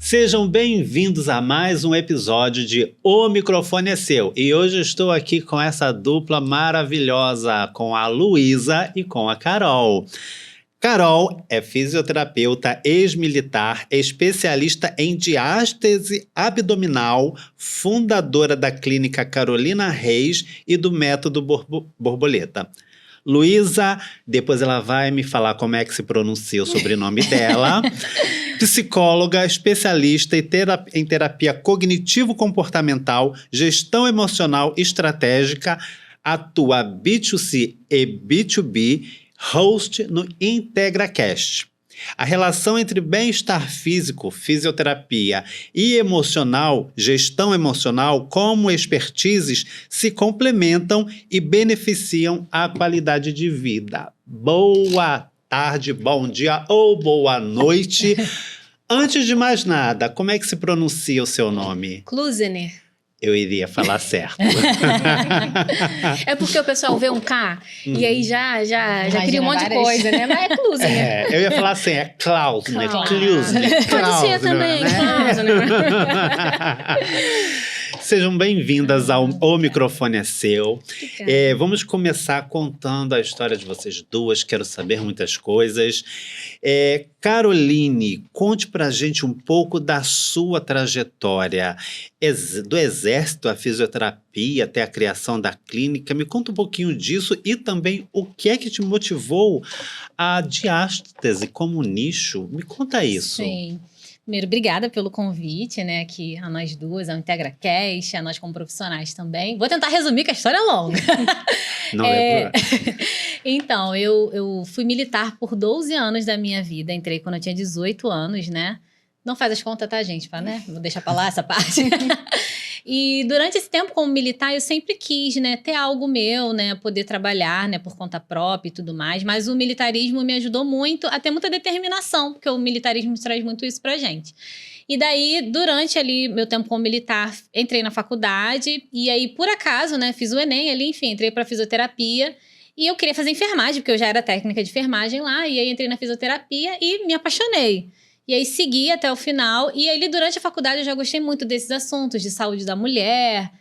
Sejam bem-vindos a mais um episódio de O Microfone é Seu. E hoje eu estou aqui com essa dupla maravilhosa, com a Luísa e com a Carol. Carol é fisioterapeuta, ex-militar, especialista em diástase abdominal, fundadora da clínica Carolina Reis e do método Borboleta. Luísa, depois ela vai me falar como é que se pronuncia o sobrenome dela. Psicóloga, especialista em terapia cognitivo-comportamental, gestão emocional estratégica, atua B2C e B2B, host no IntegraCast. A relação entre bem-estar físico, fisioterapia e emocional, gestão emocional, como expertises, se complementam e beneficiam a qualidade de vida. Boa tarde, bom dia ou boa noite. Antes de mais nada, como é que se pronuncia o seu nome? Klusener. Eu iria falar certo. É porque o pessoal vê um K e aí já cria um monte de coisa, né? Mas é Klusener. Eu ia falar assim, é Klausner. Pode ser também, né? Klausner. Sejam bem-vindas ao O Microfone é Seu. Vamos começar contando a história de vocês duas. Quero saber muitas coisas. Caroline, conte pra gente um pouco da sua trajetória. Do exército à fisioterapia até a criação da clínica. Me conta um pouquinho disso e também o que é que te motivou a diástase como nicho. Me conta isso. Sim. Primeiro, obrigada pelo convite, né, aqui a nós duas, ao IntegraCast, a nós como profissionais também. Vou tentar resumir que a história é longa. Não é Então, eu fui militar por 12 anos da minha vida, entrei quando eu tinha 18 anos, né? Não faz as contas, tá, gente? Né? Vou deixar pra lá essa parte. E durante esse tempo como militar, eu sempre quis, né, ter algo meu, né, poder trabalhar, né, por conta própria e tudo mais. Mas o militarismo me ajudou muito a ter muita determinação, porque o militarismo traz muito isso pra gente. E daí, durante ali meu tempo como militar, entrei na faculdade e aí, por acaso, né, fiz o Enem ali, enfim, entrei pra fisioterapia. E eu queria fazer enfermagem, porque eu já era técnica de enfermagem lá, e aí entrei na fisioterapia e me apaixonei. E aí segui até o final, e aí durante a faculdade eu já gostei muito desses assuntos de saúde da mulher,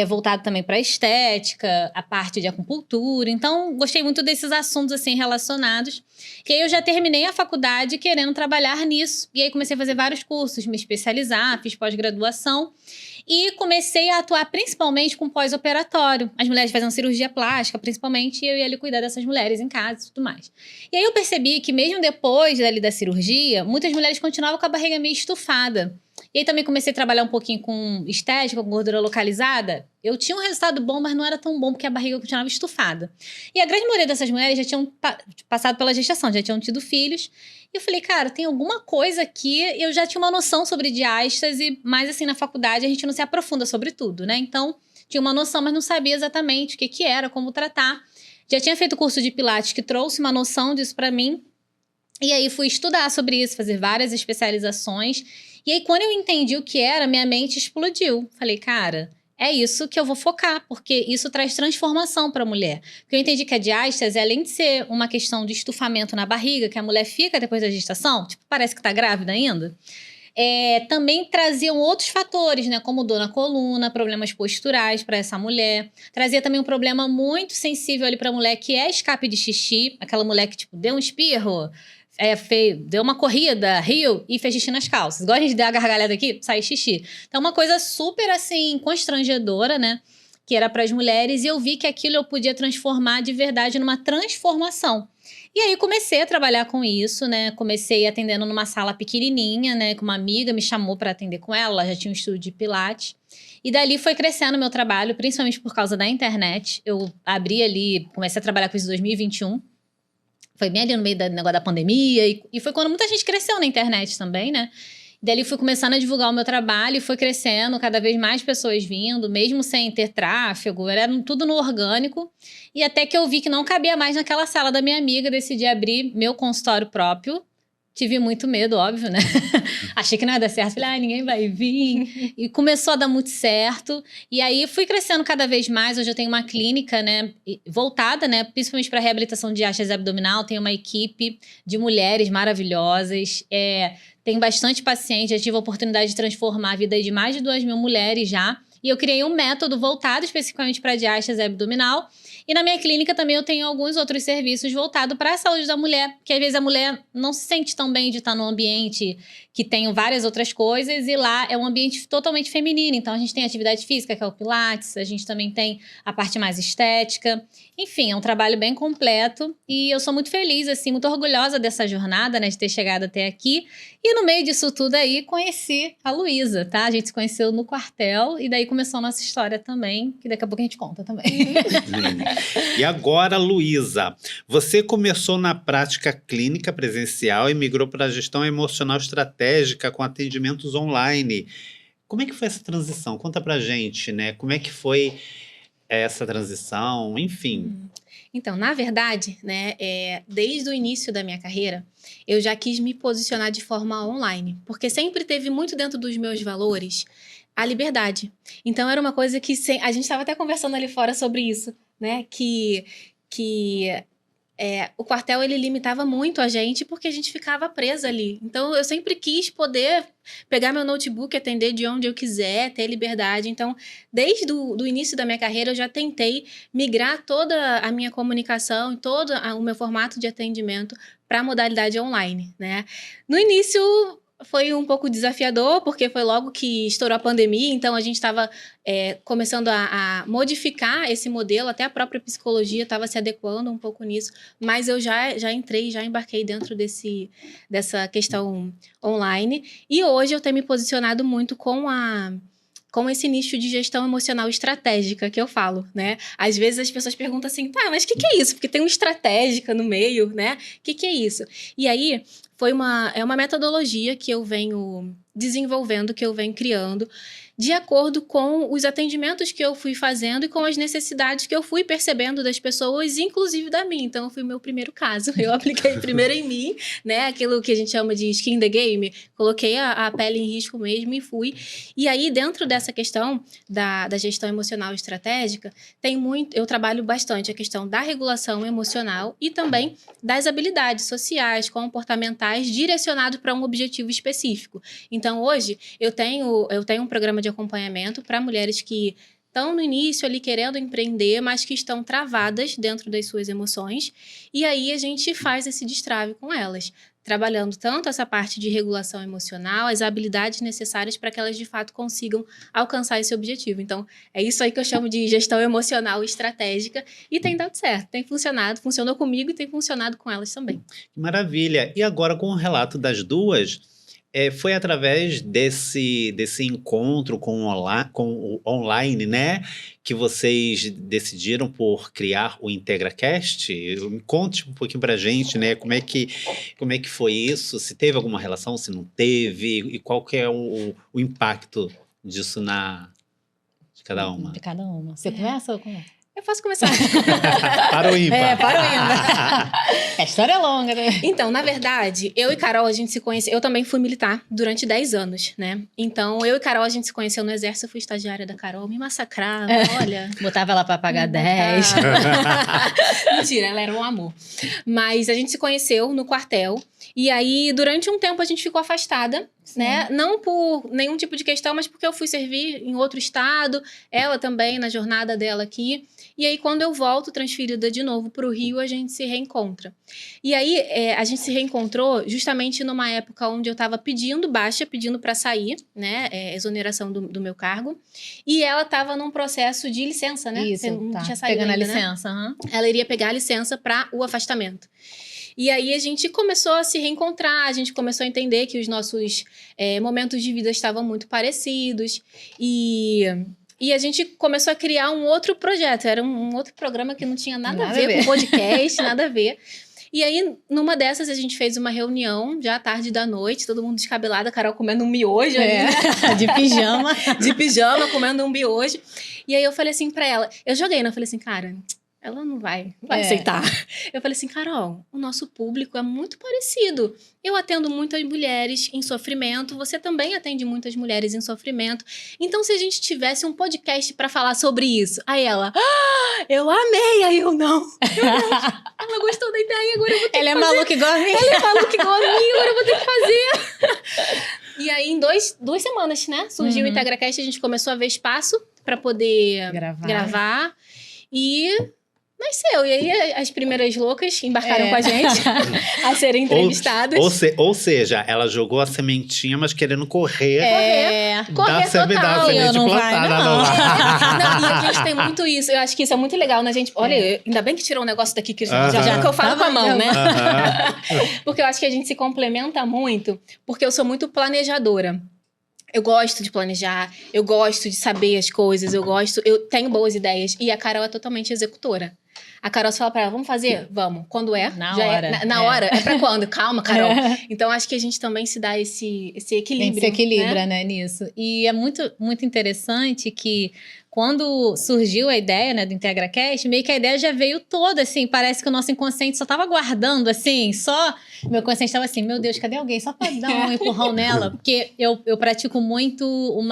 voltado também para estética, a parte de acupuntura, então gostei muito desses assuntos assim relacionados. E aí eu já terminei a faculdade querendo trabalhar nisso, e aí comecei a fazer vários cursos, me especializar, fiz pós-graduação, e comecei a atuar principalmente com pós-operatório. As mulheres faziam cirurgia plástica, principalmente, e eu ia ali cuidar dessas mulheres em casa e tudo mais. E aí eu percebi que mesmo depois dali da cirurgia, muitas mulheres continuavam com a barriga meio estufada. E aí também comecei a trabalhar um pouquinho com estética, com gordura localizada. Eu tinha um resultado bom, mas não era tão bom porque a barriga continuava estufada. E a grande maioria dessas mulheres já tinham passado pela gestação, já tinham tido filhos. E eu falei, cara, tem alguma coisa aqui. Eu já tinha uma noção sobre diástase, mas assim, na faculdade a gente não se aprofunda sobre tudo, né? Então, tinha uma noção, mas não sabia exatamente o que era, como tratar. Já tinha feito curso de Pilates que trouxe uma noção disso pra mim. E aí fui estudar sobre isso, fazer várias especializações. E aí, quando eu entendi o que era, minha mente explodiu. Falei, cara, é isso que eu vou focar, porque isso traz transformação para a mulher. Porque eu entendi que a diástase, além de ser uma questão de estufamento na barriga, que a mulher fica depois da gestação, tipo, parece que tá grávida ainda, também traziam outros fatores, né? Como dor na coluna, problemas posturais para essa mulher. Trazia também um problema muito sensível ali para a mulher, que é escape de xixi. Aquela mulher que, tipo, deu um espirro, deu uma corrida, riu e fez xixi nas calças. Igual a gente deu a gargalhada aqui, sai xixi. Então, uma coisa super, assim, constrangedora, né? Que era para as mulheres. E eu vi que aquilo eu podia transformar de verdade numa transformação. E aí, comecei a trabalhar com isso, né? Comecei atendendo numa sala pequenininha, né? Com uma amiga me chamou para atender com ela. Ela já tinha um estúdio de Pilates. E dali foi crescendo o meu trabalho, principalmente por causa da internet. Eu abri ali, comecei a trabalhar com isso em 2021. Foi bem ali no meio do negócio da pandemia. E foi quando muita gente cresceu na internet também, né? E dali fui começando a divulgar o meu trabalho e foi crescendo, cada vez mais pessoas vindo, mesmo sem ter tráfego, era tudo no orgânico. E até que eu vi que não cabia mais naquela sala da minha amiga, decidi abrir meu consultório próprio, Tive muito medo, óbvio, né? Achei que não ia dar certo. Falei, ninguém vai vir. E começou a dar muito certo. E aí, fui crescendo cada vez mais. Hoje eu tenho uma clínica, né? Voltada, né? Principalmente para reabilitação de hastes abdominal. Tenho uma equipe de mulheres maravilhosas. Tenho bastante paciente. Já tive a oportunidade de transformar a vida de mais de 2.000 mulheres já. E eu criei um método voltado especificamente para diástase abdominal. E na minha clínica também eu tenho alguns outros serviços voltados para a saúde da mulher, que às vezes a mulher não se sente tão bem de estar num ambiente que tem várias outras coisas, e lá é um ambiente totalmente feminino. Então a gente tem atividade física, que é o Pilates, a gente também tem a parte mais estética. Enfim, é um trabalho bem completo e eu sou muito feliz, assim, muito orgulhosa dessa jornada, né, de ter chegado até aqui. E no meio disso tudo aí, conheci a Luísa, tá? A gente se conheceu no quartel e daí começou a nossa história também, que daqui a pouco a gente conta também. E agora, Luísa, você começou na prática clínica presencial e migrou para a gestão emocional estratégica com atendimentos online. Como é que foi essa transição? Conta pra gente, né? Como é que foi essa transição? Enfim. Então, na verdade, né, desde o início da minha carreira, eu já quis me posicionar de forma online, porque sempre teve muito dentro dos meus valores a liberdade. Então, era uma coisa que a gente estava até conversando ali fora sobre isso, né, que o quartel, ele limitava muito a gente porque a gente ficava presa ali. Então, eu sempre quis poder pegar meu notebook, atender de onde eu quiser, ter liberdade. Então, desde o início da minha carreira, eu já tentei migrar toda a minha comunicação, todo o meu formato de atendimento para a modalidade online, né? No início foi um pouco desafiador, porque foi logo que estourou a pandemia, então a gente estava começando a modificar esse modelo, até a própria psicologia estava se adequando um pouco nisso, mas eu já entrei, já embarquei dentro dessa questão online, e hoje eu tenho me posicionado muito com esse nicho de gestão emocional estratégica que eu falo, né? Às vezes as pessoas perguntam assim, tá, mas o que é isso? Porque tem um estratégica no meio, né? O que é isso? E aí, é uma metodologia que eu venho desenvolvendo, que eu venho criando, de acordo com os atendimentos que eu fui fazendo e com as necessidades que eu fui percebendo das pessoas, inclusive da minha. Então, foi o meu primeiro caso. Eu apliquei primeiro em mim, né? Aquilo que a gente chama de skin in the game. Coloquei a pele em risco mesmo e fui. E aí, dentro dessa questão da gestão emocional estratégica, eu trabalho bastante a questão da regulação emocional e também das habilidades sociais, comportamentais, direcionado para um objetivo específico. Então, hoje, eu tenho um programa de acompanhamento para mulheres que estão no início ali querendo empreender, mas que estão travadas dentro das suas emoções. E aí, a gente faz esse destrave com elas, trabalhando tanto essa parte de regulação emocional, as habilidades necessárias para que elas, de fato, consigam alcançar esse objetivo. Então, é isso aí que eu chamo de gestão emocional estratégica e tem dado certo, tem funcionado, funcionou comigo e tem funcionado com elas também. Maravilha! E agora, com o relato das duas, foi através desse encontro com o online, né, que vocês decidiram por criar o IntegraCast? Conte um pouquinho pra gente, né, como é que foi isso, se teve alguma relação, se não teve, e qual que é o impacto disso de cada uma? De cada uma. Você começa ou começa? Eu posso começar. Para o ímpar. Para o ímpar. A história é longa, né? Então, na verdade, eu e Carol, a gente se conheceu. Eu também fui militar durante 10 anos, né? Então, eu e Carol, a gente se conheceu no exército. Eu fui estagiária da Carol, me massacrava, olha. Botava ela pra pagar 10. Mentira, ela era um amor. Mas a gente se conheceu no quartel. E aí, durante um tempo, a gente ficou afastada, né? Não por nenhum tipo de questão, mas porque eu fui servir em outro estado. Ela também, na jornada dela aqui. E aí, quando eu volto transferida de novo para o Rio, a gente se reencontra. E aí, a gente se reencontrou justamente numa época onde eu estava pedindo baixa, pedindo para sair, né? Exoneração do meu cargo. E ela estava num processo de licença, né? Isso, não tinha saído pegando ainda, a licença. Né? Ela iria pegar a licença para o afastamento. E aí, a gente começou a se reencontrar, a gente começou a entender que os nossos momentos de vida estavam muito parecidos. E a gente começou a criar um outro projeto. Era um outro programa que não tinha nada a ver com podcast, nada a ver. E aí, numa dessas, a gente fez uma reunião, já à tarde da noite, todo mundo descabelado, a Carol comendo um miojo ali, né? De pijama. De pijama, comendo um miojo. E aí, eu falei assim pra ela, eu joguei, né? Eu falei assim, cara, ela não vai aceitar. Eu falei assim, Carol, o nosso público é muito parecido. Eu atendo muitas mulheres em sofrimento, você também atende muitas mulheres em sofrimento. Então, se a gente tivesse um podcast pra falar sobre isso. Aí ela, eu amei, aí eu não. Ela gostou da ideia, agora eu vou ter que fazer. Ela é maluca igual a mim. Ela é maluca igual a mim, agora eu vou ter que fazer. E aí, em duas semanas, né? Surgiu o IntegraCast, a gente começou a ver espaço pra poder gravar. E nasceu. E aí, as primeiras loucas embarcaram com a gente a serem entrevistadas. Ou seja, ela jogou a sementinha, mas querendo correr. Correr Da total. semente não plantada. vai, não. Não, e a gente tem muito isso. Eu acho que isso é muito legal, né, gente? Olha, ainda bem que tirou um negócio daqui que já que eu falo com a mão, né? Porque eu acho que a gente se complementa muito, porque eu sou muito planejadora. Eu gosto de planejar, eu gosto de saber as coisas, eu tenho boas ideias. E a Carol é totalmente executora. A Carol fala pra ela, vamos fazer? Vamos. Quando é? Na Já hora. Na hora? É pra quando? Calma, Carol. Então, acho que a gente também se dá esse equilíbrio. A gente se equilibra, né, nisso. E é muito, muito interessante que quando surgiu a ideia, né, do IntegraCast, meio que a ideia já veio toda, assim, parece que o nosso inconsciente só tava guardando, assim, meu consciente tava assim, meu Deus, cadê alguém? Só pra dar um empurrão nela, porque eu pratico muito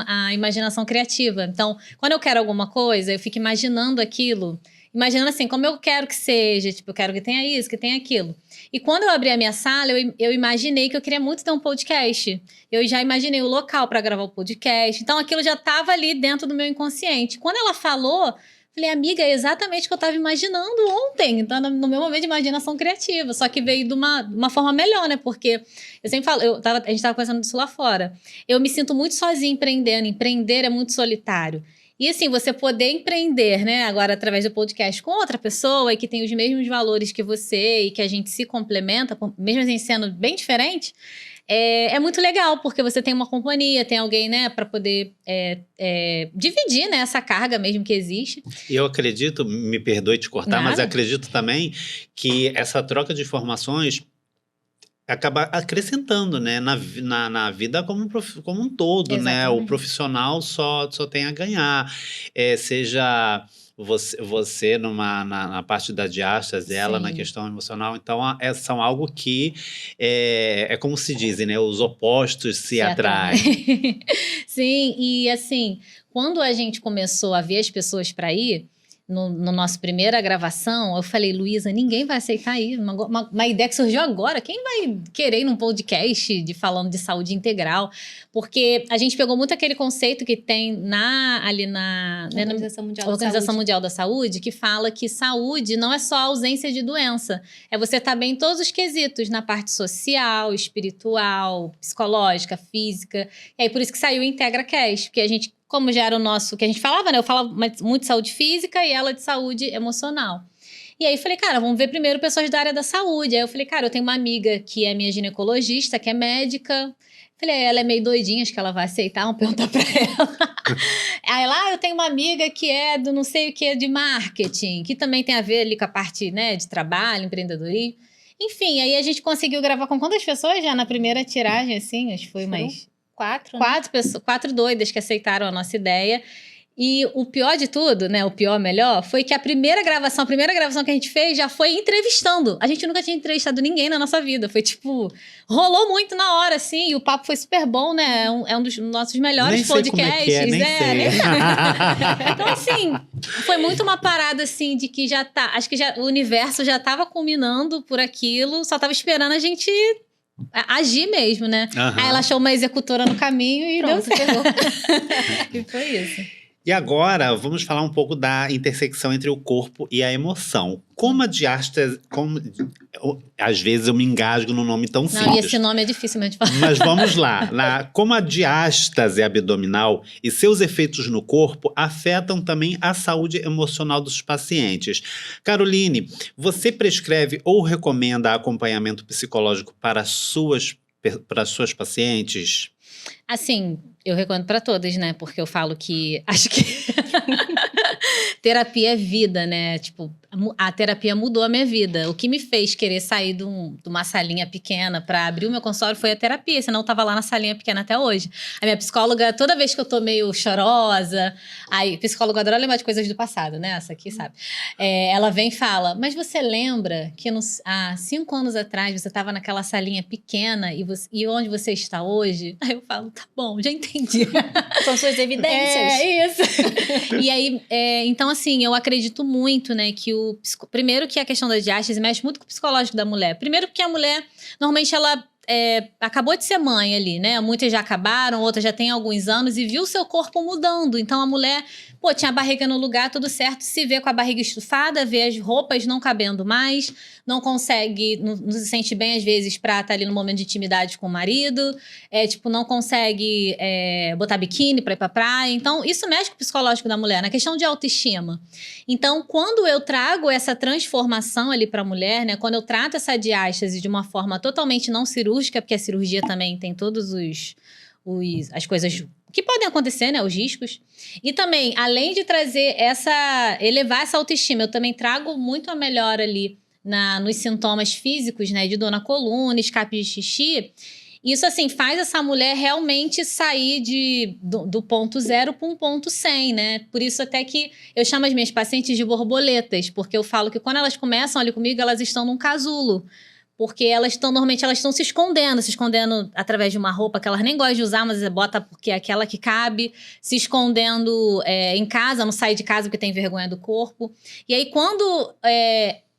a imaginação criativa. Então, quando eu quero alguma coisa, eu fico imaginando aquilo, imaginando assim, como eu quero que seja, tipo, eu quero que tenha isso, que tenha aquilo. E quando eu abri a minha sala, eu imaginei que eu queria muito ter um podcast. Eu já imaginei o local para gravar o podcast. Então, aquilo já estava ali dentro do meu inconsciente. Quando ela falou, falei, amiga, é exatamente o que eu estava imaginando ontem. Então, no meu momento de imaginação criativa. Só que veio de uma forma melhor, né? Porque eu sempre falo, a gente estava conversando disso lá fora. Eu me sinto muito sozinha empreendendo. Empreender é muito solitário. E assim, você poder empreender, né, agora através do podcast com outra pessoa e que tem os mesmos valores que você e que a gente se complementa, mesmo assim sendo bem diferente, é muito legal, porque você tem uma companhia, tem alguém, né, para poder dividir, né, essa carga mesmo que existe. E eu acredito, me perdoe te cortar, Nada. mas acredito também que essa troca de informações acaba acrescentando, né, na vida como um todo, né? O profissional só tem a ganhar. Seja você na parte da diástase, ela na questão emocional. Então, são algo que é como se dizem, né? Os opostos se atraem. Sim, e assim, quando a gente começou a ver as pessoas para ir, no nossa primeira gravação, eu falei, Luísa, ninguém vai aceitar isso. Uma ideia que surgiu agora. Quem vai querer ir num podcast falando de saúde integral? Porque a gente pegou muito aquele conceito que tem ali na Organização Mundial da Saúde, que fala que saúde não é só a ausência de doença. É você estar bem em todos os quesitos, na parte social, espiritual, psicológica, física. E aí, por isso que saiu o IntegraCast, porque a gente, como já era o nosso, que a gente falava, né? Eu falava muito de saúde física e ela de saúde emocional. E aí, falei, cara, vamos ver primeiro pessoas da área da saúde. Aí eu falei, cara, eu tenho uma amiga que é minha ginecologista, que é médica. Falei, ela é meio doidinha, acho que ela vai aceitar, vamos perguntar pra ela. Aí lá, eu tenho uma amiga que é do não sei o que, de marketing, que também tem a ver ali com a parte, né, de trabalho, empreendedorismo. Enfim, aí a gente conseguiu gravar com quantas pessoas já na primeira tiragem, assim? Acho que foi mais... Quatro doidas que aceitaram a nossa ideia. E o pior de tudo, né? O pior, melhor, foi que a primeira gravação que a gente fez já foi entrevistando. A gente nunca tinha entrevistado ninguém na nossa vida. Foi tipo, rolou muito na hora, assim. E o papo foi super bom, né? É um dos nossos melhores podcasts. Nem sei. Então, assim, foi muito uma parada, assim, de que já tá. Acho que o universo já tava culminando por aquilo, só tava esperando a gente agir mesmo, né? Aí ela achou uma executora no caminho e deu certo. E foi isso. E agora, vamos falar um pouco da intersecção entre o corpo e a emoção. Como a diástase... Às vezes eu me engasgo no nome tão simples. Não, e esse nome é difícil mesmo de falar. Mas vamos lá. Como a diástase abdominal e seus efeitos no corpo afetam também a saúde emocional dos pacientes. Caroline, você prescreve ou recomenda acompanhamento psicológico para suas pacientes? Assim, eu recomendo para todas, né? Porque eu falo que... Acho que... terapia é vida, né? Tipo, a terapia mudou a minha vida. O que me fez querer sair de uma salinha pequena para abrir o meu consultório foi a terapia, senão eu tava lá na salinha pequena até hoje. A minha psicóloga, toda vez que eu tô meio chorosa, aí, psicóloga adora lembrar de coisas do passado, né? Essa aqui, sabe? Ela vem e fala, mas você lembra que há 5 anos atrás você tava naquela salinha pequena e onde você está hoje? Aí eu falo, tá bom, já entendi. São suas evidências. É isso. E aí, então assim, eu acredito muito, né, que primeiro que a questão da diástase mexe muito com o psicológico da mulher. Primeiro porque a mulher, normalmente ela acabou de ser mãe ali, né? Muitas já acabaram, outras já têm alguns anos e viu o seu corpo mudando. Então a mulher, tinha a barriga no lugar, tudo certo, se vê com a barriga estufada, vê as roupas não cabendo mais, não consegue, não se sente bem às vezes pra estar ali no momento de intimidade com o marido, não consegue botar biquíni pra ir pra praia. Então isso mexe com o psicológico da mulher, na questão de autoestima. Então quando eu trago essa transformação ali pra mulher, né, quando eu trato essa diástase de uma forma totalmente não cirúrgica, porque a cirurgia também tem todos as coisas que podem acontecer, né, os riscos. E também, além de trazer elevar essa autoestima, eu também trago muito a melhora ali nos sintomas físicos, né, de dor na coluna, escape de xixi. Isso, assim, faz essa mulher realmente sair do ponto 0 para um ponto 100, né? Por isso até que eu chamo as minhas pacientes de borboletas, porque eu falo que quando elas começam ali comigo, elas estão num casulo. Porque normalmente elas estão se escondendo através de uma roupa que elas nem gostam de usar, mas bota porque é aquela que cabe, se escondendo em casa, não sai de casa porque tem vergonha do corpo. E aí, quando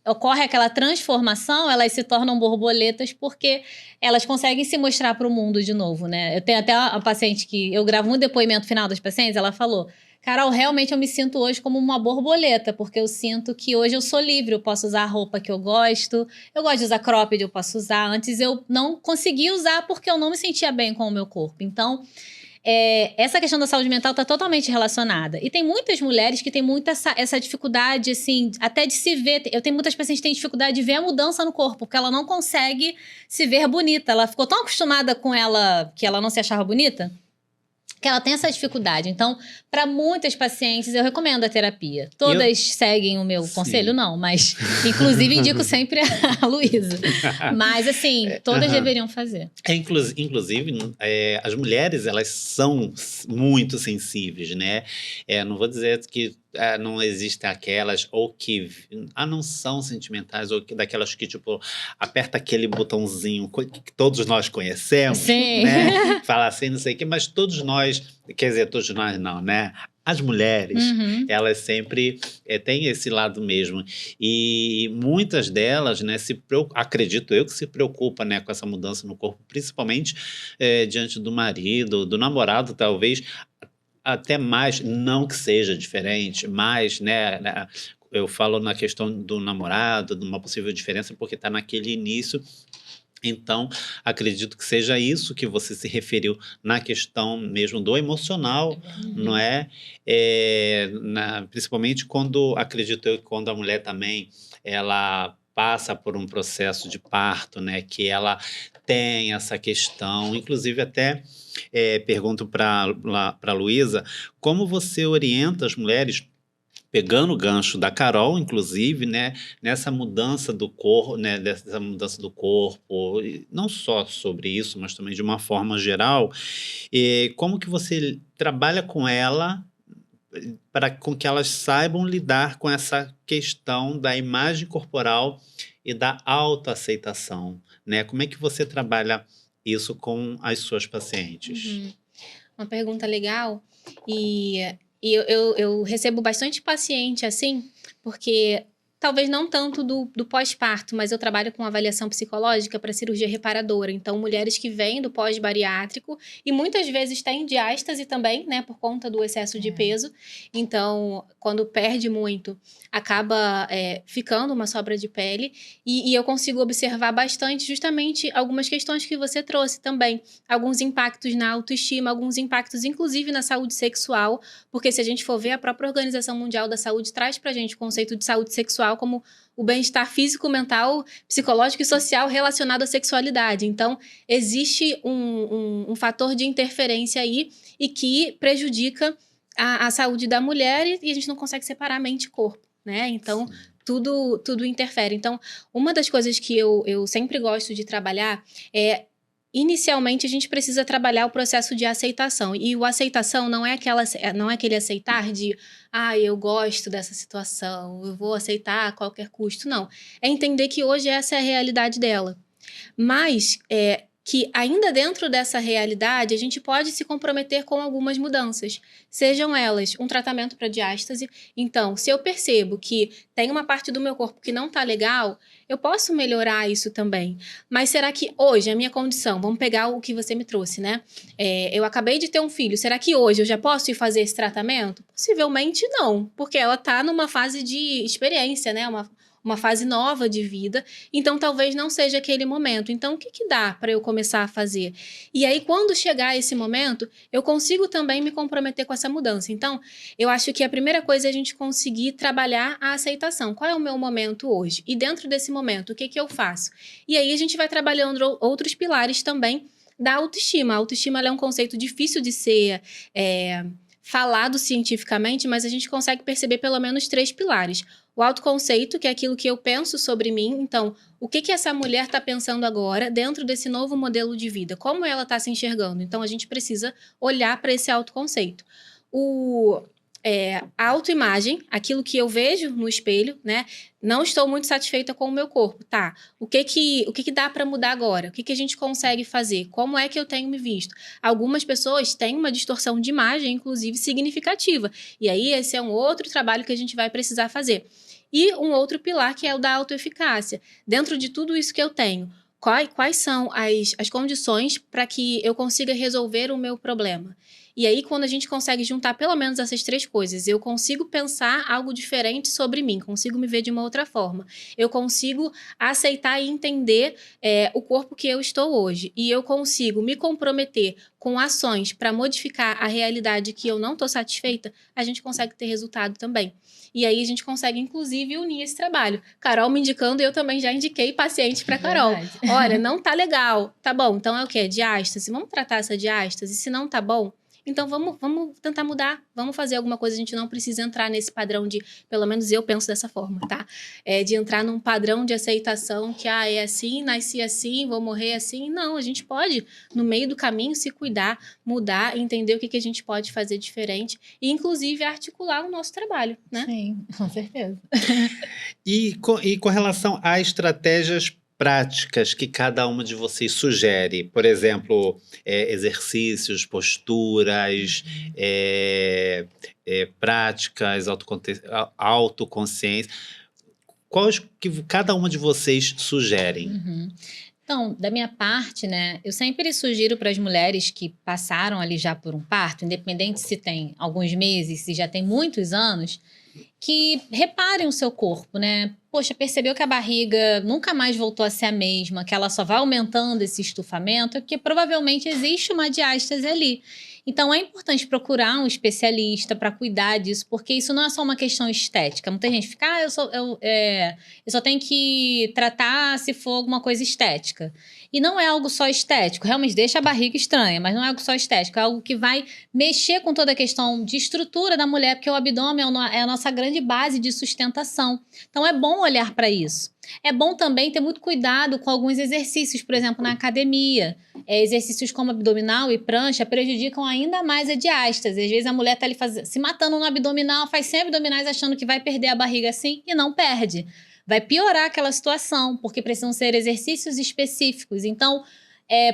ocorre aquela transformação, elas se tornam borboletas porque elas conseguem se mostrar para o mundo de novo, né? Eu tenho até uma paciente que eu gravo um depoimento final das pacientes, ela falou: Carol, realmente eu me sinto hoje como uma borboleta, porque eu sinto que hoje eu sou livre, eu posso usar a roupa que eu gosto de usar cropped, eu posso usar. Antes eu não conseguia usar porque eu não me sentia bem com o meu corpo. Então, essa questão da saúde mental está totalmente relacionada. E tem muitas mulheres que têm muito essa dificuldade, assim, até de se ver. Eu tenho muitas pacientes que têm dificuldade de ver a mudança no corpo, porque ela não consegue se ver bonita. Ela ficou tão acostumada com ela, que ela não se achava bonita, que ela tem essa dificuldade. Então, para muitas pacientes, eu recomendo a terapia. Todas seguem o meu conselho? Não, mas inclusive indico sempre a Luísa. Mas, assim, todas deveriam fazer. Inclusive, as mulheres, elas são muito sensíveis, né? Não vou dizer que não existem aquelas ou que não são sentimentais ou daquelas que, tipo, aperta aquele botãozinho que todos nós conhecemos. Sim. Né? Fala assim, não sei o quê, mas todos nós, quer dizer, todos nós não, né? As mulheres, elas sempre têm esse lado mesmo. E muitas delas, né, acredito eu, que se preocupam, né, com essa mudança no corpo, principalmente diante do marido, do namorado, talvez, até mais, não que seja diferente, mas, né, eu falo na questão do namorado, de uma possível diferença, porque está naquele início. Então, acredito que seja isso que você se referiu na questão mesmo do emocional, não é? Principalmente acredito eu, quando a mulher também, ela passa por um processo de parto, né? Que ela tem essa questão, inclusive até pergunto para a Luísa, como você orienta as mulheres, pegando o gancho da Carol, inclusive, né, nessa mudança do corpo, né, dessa mudança do corpo, e não só sobre isso, mas também de uma forma geral, como que você trabalha com ela com que elas saibam lidar com essa questão da imagem corporal e da autoaceitação, né? Como é que você trabalha isso com as suas pacientes? Uma pergunta legal. E eu recebo bastante paciente assim, porque talvez não tanto do pós-parto, mas eu trabalho com avaliação psicológica para cirurgia reparadora. Então, mulheres que vêm do pós-bariátrico e muitas vezes têm diástase também, né, por conta do excesso de peso. Então, quando perde muito, acaba ficando uma sobra de pele. E eu consigo observar bastante justamente algumas questões que você trouxe também. Alguns impactos na autoestima, alguns impactos inclusive na saúde sexual, porque se a gente for ver, a própria Organização Mundial da Saúde traz pra gente o conceito de saúde sexual como o bem-estar físico, mental, psicológico e social relacionado à sexualidade. Então, existe um fator de interferência aí e que prejudica a saúde da mulher e a gente não consegue separar mente e corpo, né? Então, tudo interfere. Então, uma das coisas que eu sempre gosto de trabalhar é... Inicialmente, a gente precisa trabalhar o processo de aceitação. E o aceitação não é aquele aceitar de eu gosto dessa situação, eu vou aceitar a qualquer custo. Não. É entender que hoje essa é a realidade dela. Mas que ainda dentro dessa realidade, a gente pode se comprometer com algumas mudanças. Sejam elas um tratamento para diástase. Então, se eu percebo que tem uma parte do meu corpo que não está legal, eu posso melhorar isso também. Mas será que hoje, a minha condição, vamos pegar o que você me trouxe, né? Eu acabei de ter um filho, será que hoje eu já posso ir fazer esse tratamento? Possivelmente não, porque ela está numa fase de experiência, né? Uma fase nova de vida, então talvez não seja aquele momento. Então, o que dá para eu começar a fazer? E aí, quando chegar esse momento, eu consigo também me comprometer com essa mudança. Então, eu acho que a primeira coisa é a gente conseguir trabalhar a aceitação. Qual é o meu momento hoje? E dentro desse momento, o que eu faço? E aí, a gente vai trabalhando outros pilares também da autoestima. A autoestima ela é um conceito difícil de ser... falado cientificamente, mas a gente consegue perceber pelo menos 3 pilares. O autoconceito, que é aquilo que eu penso sobre mim. Então, o que essa mulher está pensando agora dentro desse novo modelo de vida? Como ela está se enxergando? Então, a gente precisa olhar para esse autoconceito. A autoimagem, aquilo que eu vejo no espelho, né? Não estou muito satisfeita com o meu corpo, tá? O que dá para mudar agora? O que a gente consegue fazer? Como é que eu tenho me visto? Algumas pessoas têm uma distorção de imagem, inclusive significativa. E aí, esse é um outro trabalho que a gente vai precisar fazer. E um outro pilar que é o da autoeficácia. Dentro de tudo isso que eu tenho, quais são as condições para que eu consiga resolver o meu problema? E aí, quando a gente consegue juntar pelo menos essas 3 coisas, eu consigo pensar algo diferente sobre mim, consigo me ver de uma outra forma. Eu consigo aceitar e entender o corpo que eu estou hoje. E eu consigo me comprometer com ações para modificar a realidade que eu não estou satisfeita, a gente consegue ter resultado também. E aí, a gente consegue, inclusive, unir esse trabalho. Carol me indicando, eu também já indiquei paciente para Carol. Olha, não tá legal. Tá bom, então é o quê? Diástase. Vamos tratar essa diástase? Se não tá bom, então vamos tentar mudar. Vamos fazer alguma coisa. A gente não precisa entrar nesse padrão de... Pelo menos eu penso dessa forma, tá? De entrar num padrão de aceitação que, é assim, nasci assim, vou morrer assim. Não, a gente pode, no meio do caminho, se cuidar, mudar, entender o que a gente pode fazer diferente e, inclusive, articular o nosso trabalho, né? Sim, com certeza. E com relação a estratégias práticas que cada uma de vocês sugere, por exemplo, exercícios, posturas, práticas, autoconsciência, quais que cada uma de vocês sugerem? Uhum. Então, da minha parte, né, eu sempre sugiro para as mulheres que passaram ali já por um parto, independente se tem alguns meses, se já tem muitos anos, que reparem o seu corpo, né? Poxa, percebeu que a barriga nunca mais voltou a ser a mesma, que ela só vai aumentando esse estufamento, é porque provavelmente existe uma diástase ali. Então, é importante procurar um especialista para cuidar disso, porque isso não é só uma questão estética. Muita gente fica, eu só tenho que tratar se for alguma coisa estética. E não é algo só estético, realmente deixa a barriga estranha, mas não é algo só estético, é algo que vai mexer com toda a questão de estrutura da mulher, porque o abdômen é a nossa grande base de sustentação. Então, é bom olhar para isso. É bom também ter muito cuidado com alguns exercícios, por exemplo, na academia. Exercícios como abdominal e prancha prejudicam ainda mais a diástase. Às vezes a mulher está ali se matando no abdominal, faz 100 abdominais achando que vai perder a barriga assim e não perde. Vai piorar aquela situação, porque precisam ser exercícios específicos. Então,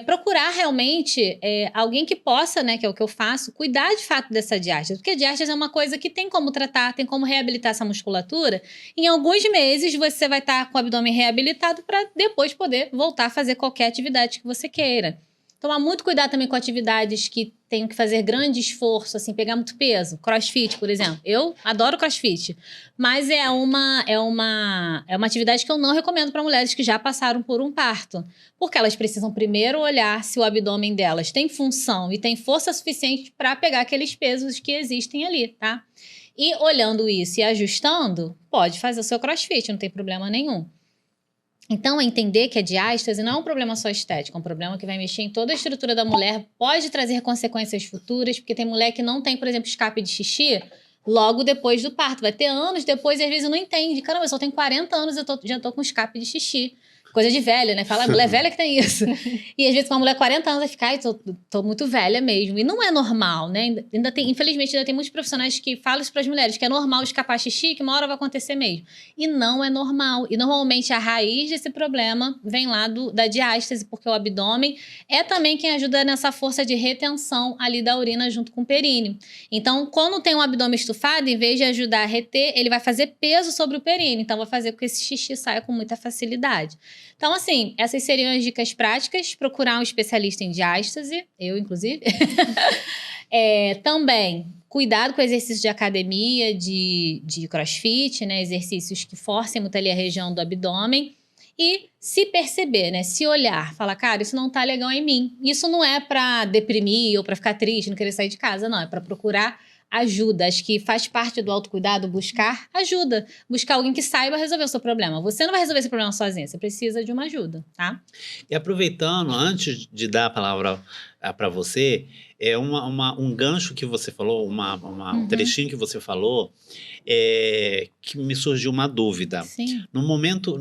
procurar realmente alguém que possa, né, que é o que eu faço, cuidar de fato dessa diástase. Porque a diástase é uma coisa que tem como tratar, tem como reabilitar essa musculatura. Em alguns meses você vai estar com o abdômen reabilitado para depois poder voltar a fazer qualquer atividade que você queira. Tomar muito cuidado também com atividades que tenham que fazer grande esforço, assim, pegar muito peso. Crossfit, por exemplo. Eu adoro crossfit, mas é uma atividade que eu não recomendo para mulheres que já passaram por um parto. Porque elas precisam primeiro olhar se o abdômen delas tem função e tem força suficiente para pegar aqueles pesos que existem ali, tá? E olhando isso e ajustando, pode fazer o seu crossfit, não tem problema nenhum. Então, é entender que a diástase não é um problema só estético, é um problema que vai mexer em toda a estrutura da mulher, pode trazer consequências futuras, porque tem mulher que não tem, por exemplo, escape de xixi logo depois do parto. Vai ter anos depois e às vezes não entende. Caramba, eu só tenho 40 anos e já tô com escape de xixi. Coisa de velha, né? Fala, mulher velha que tem isso. E às vezes uma mulher 40 anos vai ficar, ai, tô muito velha mesmo. E não é normal, né? Ainda tem, infelizmente, ainda tem muitos profissionais que falam isso para as mulheres, que é normal escapar xixi, que uma hora vai acontecer mesmo. E não é normal. E normalmente a raiz desse problema vem lá da diástase, porque o abdômen é também quem ajuda nessa força de retenção ali da urina junto com o períneo. Então, quando tem um abdômen estufado, em vez de ajudar a reter, ele vai fazer peso sobre o períneo. Então, vai fazer com que esse xixi saia com muita facilidade. Então, assim, essas seriam as dicas práticas. Procurar um especialista em diástase, eu, inclusive. Também, cuidado com exercícios de academia, de crossfit, né? Exercícios que forcem muito ali a região do abdômen. E se perceber, né? Se olhar, falar, cara, isso não tá legal em mim. Isso não é pra deprimir ou pra ficar triste, não querer sair de casa, não. É pra procurar ajuda. Acho que faz parte do autocuidado buscar ajuda. Buscar alguém que saiba resolver o seu problema. Você não vai resolver esse problema sozinha, você precisa de uma ajuda, tá? E aproveitando, antes de dar a palavra para você, um gancho que você falou, um trechinho que você falou, que me surgiu uma dúvida. Sim. No momento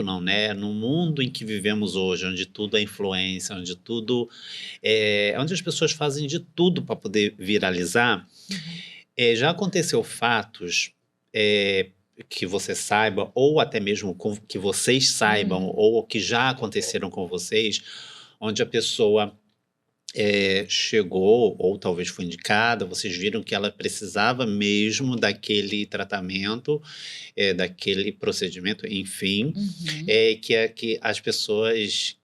não, né? No mundo em que vivemos hoje, onde tudo é influência, onde tudo onde as pessoas fazem de tudo para poder viralizar, já aconteceu fatos que você saiba, ou até mesmo que vocês saibam, ou que já aconteceram com vocês, onde a pessoa chegou, ou talvez foi indicada, vocês viram que ela precisava mesmo daquele tratamento, daquele procedimento, enfim, que as pessoas,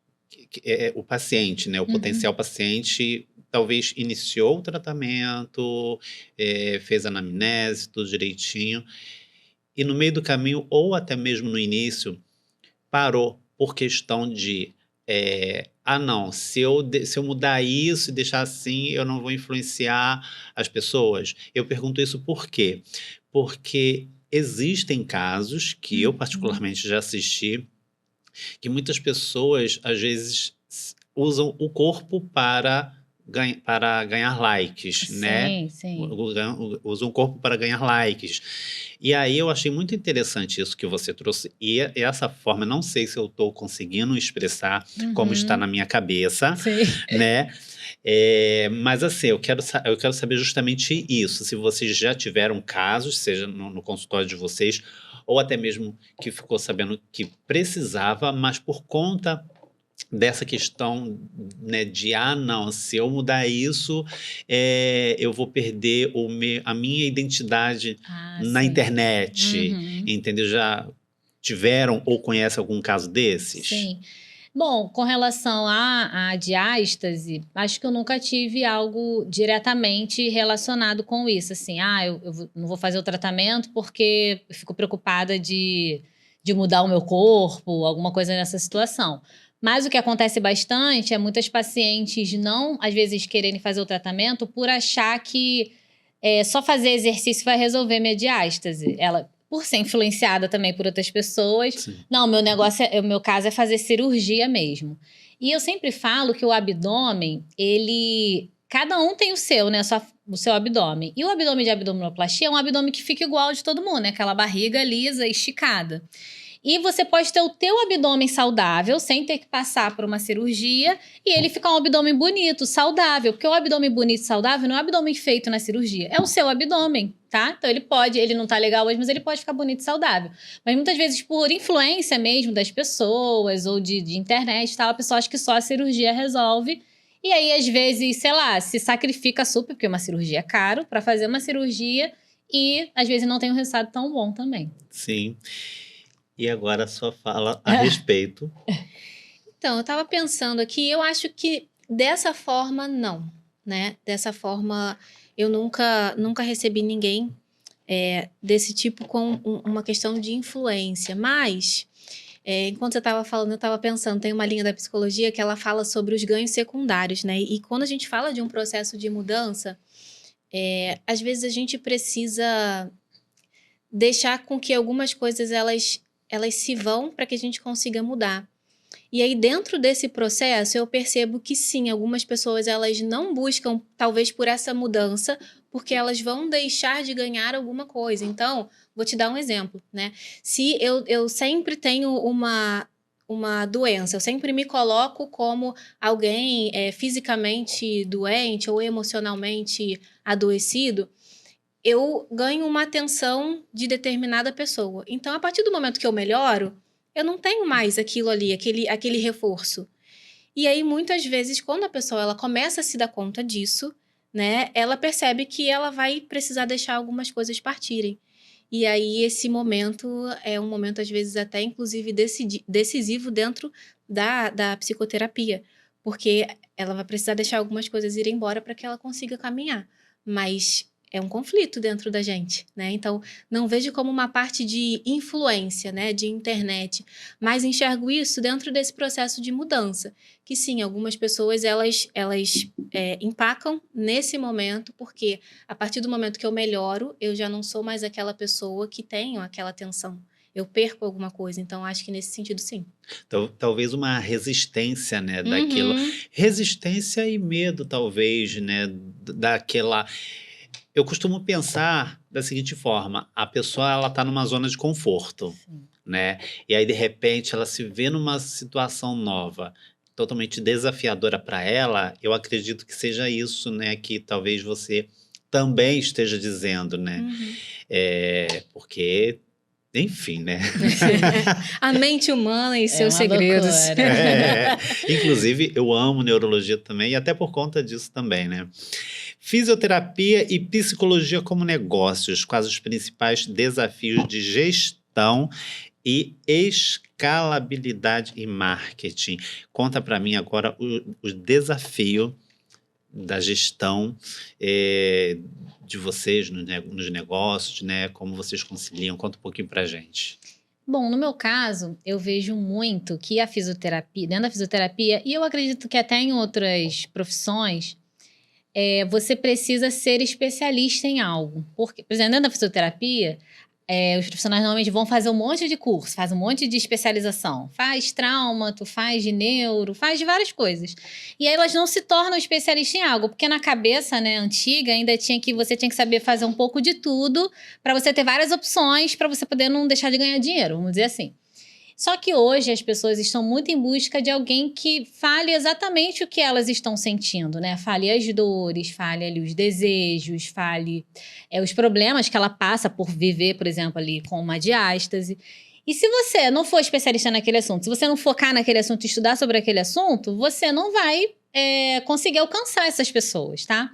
o paciente, né, o potencial paciente, talvez iniciou o tratamento, fez a anamnese, tudo direitinho, e no meio do caminho, ou até mesmo no início, parou por questão de não, se eu mudar isso e deixar assim, eu não vou influenciar as pessoas. Eu pergunto isso por quê? Porque existem casos que eu particularmente já assisti, que muitas pessoas, às vezes, usam o corpo para ganhar likes, Sim, né? sim. Usam o corpo para ganhar likes. E aí eu achei muito interessante isso que você trouxe. E essa forma, não sei se eu estou conseguindo expressar como está na minha cabeça, Sim. né? Mas assim, eu quero saber justamente isso. Se vocês já tiveram casos, seja no consultório de vocês, ou até mesmo que ficou sabendo que precisava, mas por conta dessa questão, né, de não, se eu mudar isso, eu vou perder a minha identidade na Sim. internet, entendeu? Já tiveram ou conhecem algum caso desses? Sim. Bom, com relação à diástase, acho que eu nunca tive algo diretamente relacionado com isso, assim, eu não vou fazer o tratamento porque eu fico preocupada de mudar o meu corpo, alguma coisa nessa situação. Mas o que acontece bastante é muitas pacientes não, às vezes, quererem fazer o tratamento por achar que só fazer exercício vai resolver minha diástase. Ela, por ser influenciada também por outras pessoas, Sim. não, o meu caso é fazer cirurgia mesmo. E eu sempre falo que o abdômen, cada um tem o seu, né? O seu abdômen. E o abdômen de abdominoplastia é um abdômen que fica igual ao de todo mundo, né? Aquela barriga lisa, esticada. E você pode ter o teu abdômen saudável, sem ter que passar por uma cirurgia, e ele ficar um abdômen bonito, saudável. Porque o abdômen bonito e saudável não é o abdômen feito na cirurgia, é o seu abdômen, tá? Então ele não tá legal hoje, mas ele pode ficar bonito e saudável. Mas muitas vezes, por influência mesmo das pessoas, ou de internet e tal, a pessoa acha que só a cirurgia resolve. E aí, às vezes, sei lá, se sacrifica super, porque uma cirurgia é caro, pra fazer uma cirurgia, e às vezes não tem um resultado tão bom também. Sim. E agora a sua fala a respeito. Então, eu estava pensando aqui, eu acho que dessa forma, não, né? Dessa forma, eu nunca recebi ninguém desse tipo com uma questão de influência. Mas, enquanto você estava falando, eu estava pensando, tem uma linha da psicologia que ela fala sobre os ganhos secundários, né? E quando a gente fala de um processo de mudança, às vezes a gente precisa deixar com que algumas coisas, elas elas se vão para que a gente consiga mudar. E aí, dentro desse processo, eu percebo que sim, algumas pessoas elas não buscam, talvez por essa mudança, porque elas vão deixar de ganhar alguma coisa. Então, vou te dar um exemplo, né? Se eu sempre tenho uma doença, eu sempre me coloco como alguém fisicamente doente ou emocionalmente adoecido, eu ganho uma atenção de determinada pessoa. Então, a partir do momento que eu melhoro, eu não tenho mais aquilo ali, aquele reforço. E aí, muitas vezes, quando a pessoa ela começa a se dar conta disso, né, ela percebe que ela vai precisar deixar algumas coisas partirem. E aí, esse momento é um momento, às vezes, até inclusive decisivo dentro da psicoterapia, porque ela vai precisar deixar algumas coisas irem embora para que ela consiga caminhar. Mas é um conflito dentro da gente, né? Então, não vejo como uma parte de influência, né? De internet, mas enxergo isso dentro desse processo de mudança. Que sim, algumas pessoas, elas empacam nesse momento, porque a partir do momento que eu melhoro, eu já não sou mais aquela pessoa que tenho aquela atenção. Eu perco alguma coisa, então acho que nesse sentido, sim. Talvez uma resistência, né, daquilo. Resistência e medo, talvez, né, daquela... Eu costumo pensar da seguinte forma: a pessoa ela está numa zona de conforto, Sim. né? E aí de repente ela se vê numa situação nova, totalmente desafiadora para ela. Eu acredito que seja isso, né? Que talvez você também esteja dizendo, né? Porque, enfim, né? A mente humana e seus uma segredos. loucura. Inclusive, eu amo neurologia também, e até por conta disso também, né? Fisioterapia e psicologia como negócios, quais os principais desafios de gestão e escalabilidade e marketing? Conta para mim agora o desafio da gestão de vocês nos negócios, né? Como vocês conciliam? Conta um pouquinho para a gente. Bom, no meu caso, eu vejo muito que a fisioterapia, dentro da fisioterapia, e eu acredito que até em outras profissões, você precisa ser especialista em algo. Porque, por exemplo, dentro da fisioterapia, os profissionais normalmente vão fazer um monte de curso, faz um monte de especialização. Faz trauma, tu faz de neuro, faz de várias coisas. E aí elas não se tornam especialistas em algo, porque na cabeça, né, antiga ainda você tinha que saber fazer um pouco de tudo para você ter várias opções, para você poder não deixar de ganhar dinheiro, vamos dizer assim. Só que hoje as pessoas estão muito em busca de alguém que fale exatamente o que elas estão sentindo, né? Fale as dores, fale ali os desejos, fale os problemas que ela passa por viver, por exemplo, ali com uma diástase. E se você não for especialista naquele assunto, se você não focar naquele assunto e estudar sobre aquele assunto, você não vai conseguir alcançar essas pessoas, tá?